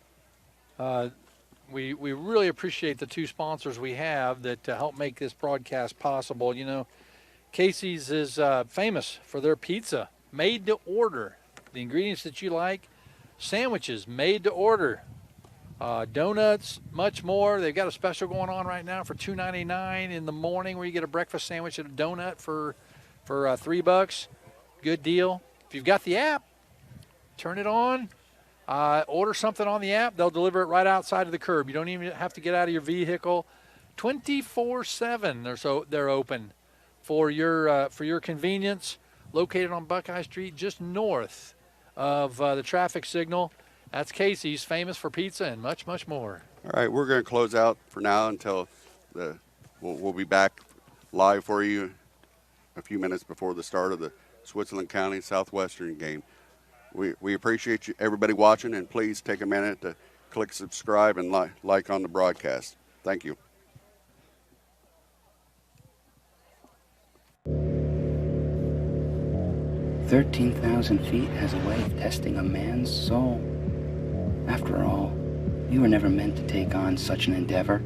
We really appreciate the 2 sponsors we have that help make this broadcast possible. You know, Casey's is famous for their pizza, made to order. The ingredients that you like, sandwiches made to order, donuts, much more. They've got a special going on right now for $2.99 in the morning, where you get a breakfast sandwich and a donut for $3. Good deal. If you've got the app, turn it on. Order something on the app. They'll deliver it right outside of the curb. You don't even have to get out of your vehicle. 24/7. They're open for your convenience. Located on Buckeye Street, just north of the traffic signal. That's Casey's, famous for pizza and much, much more. all right, we're going to close out for now until we'll be back live for you a few minutes before the start of the Switzerland County Southwestern game. We appreciate everybody watching, and please take a minute to click subscribe and like on the broadcast. Thank you. "13,000 feet has a way of testing a man's soul. After all, we were never meant to take on such an endeavor.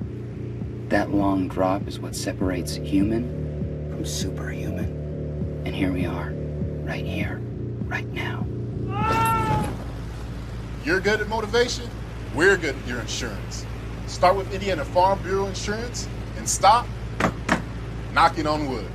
That long drop is what separates human from superhuman. And here we are, right here, right now." You're good at motivation, we're good at your insurance. Start with Indiana Farm Bureau Insurance and stop knocking on wood.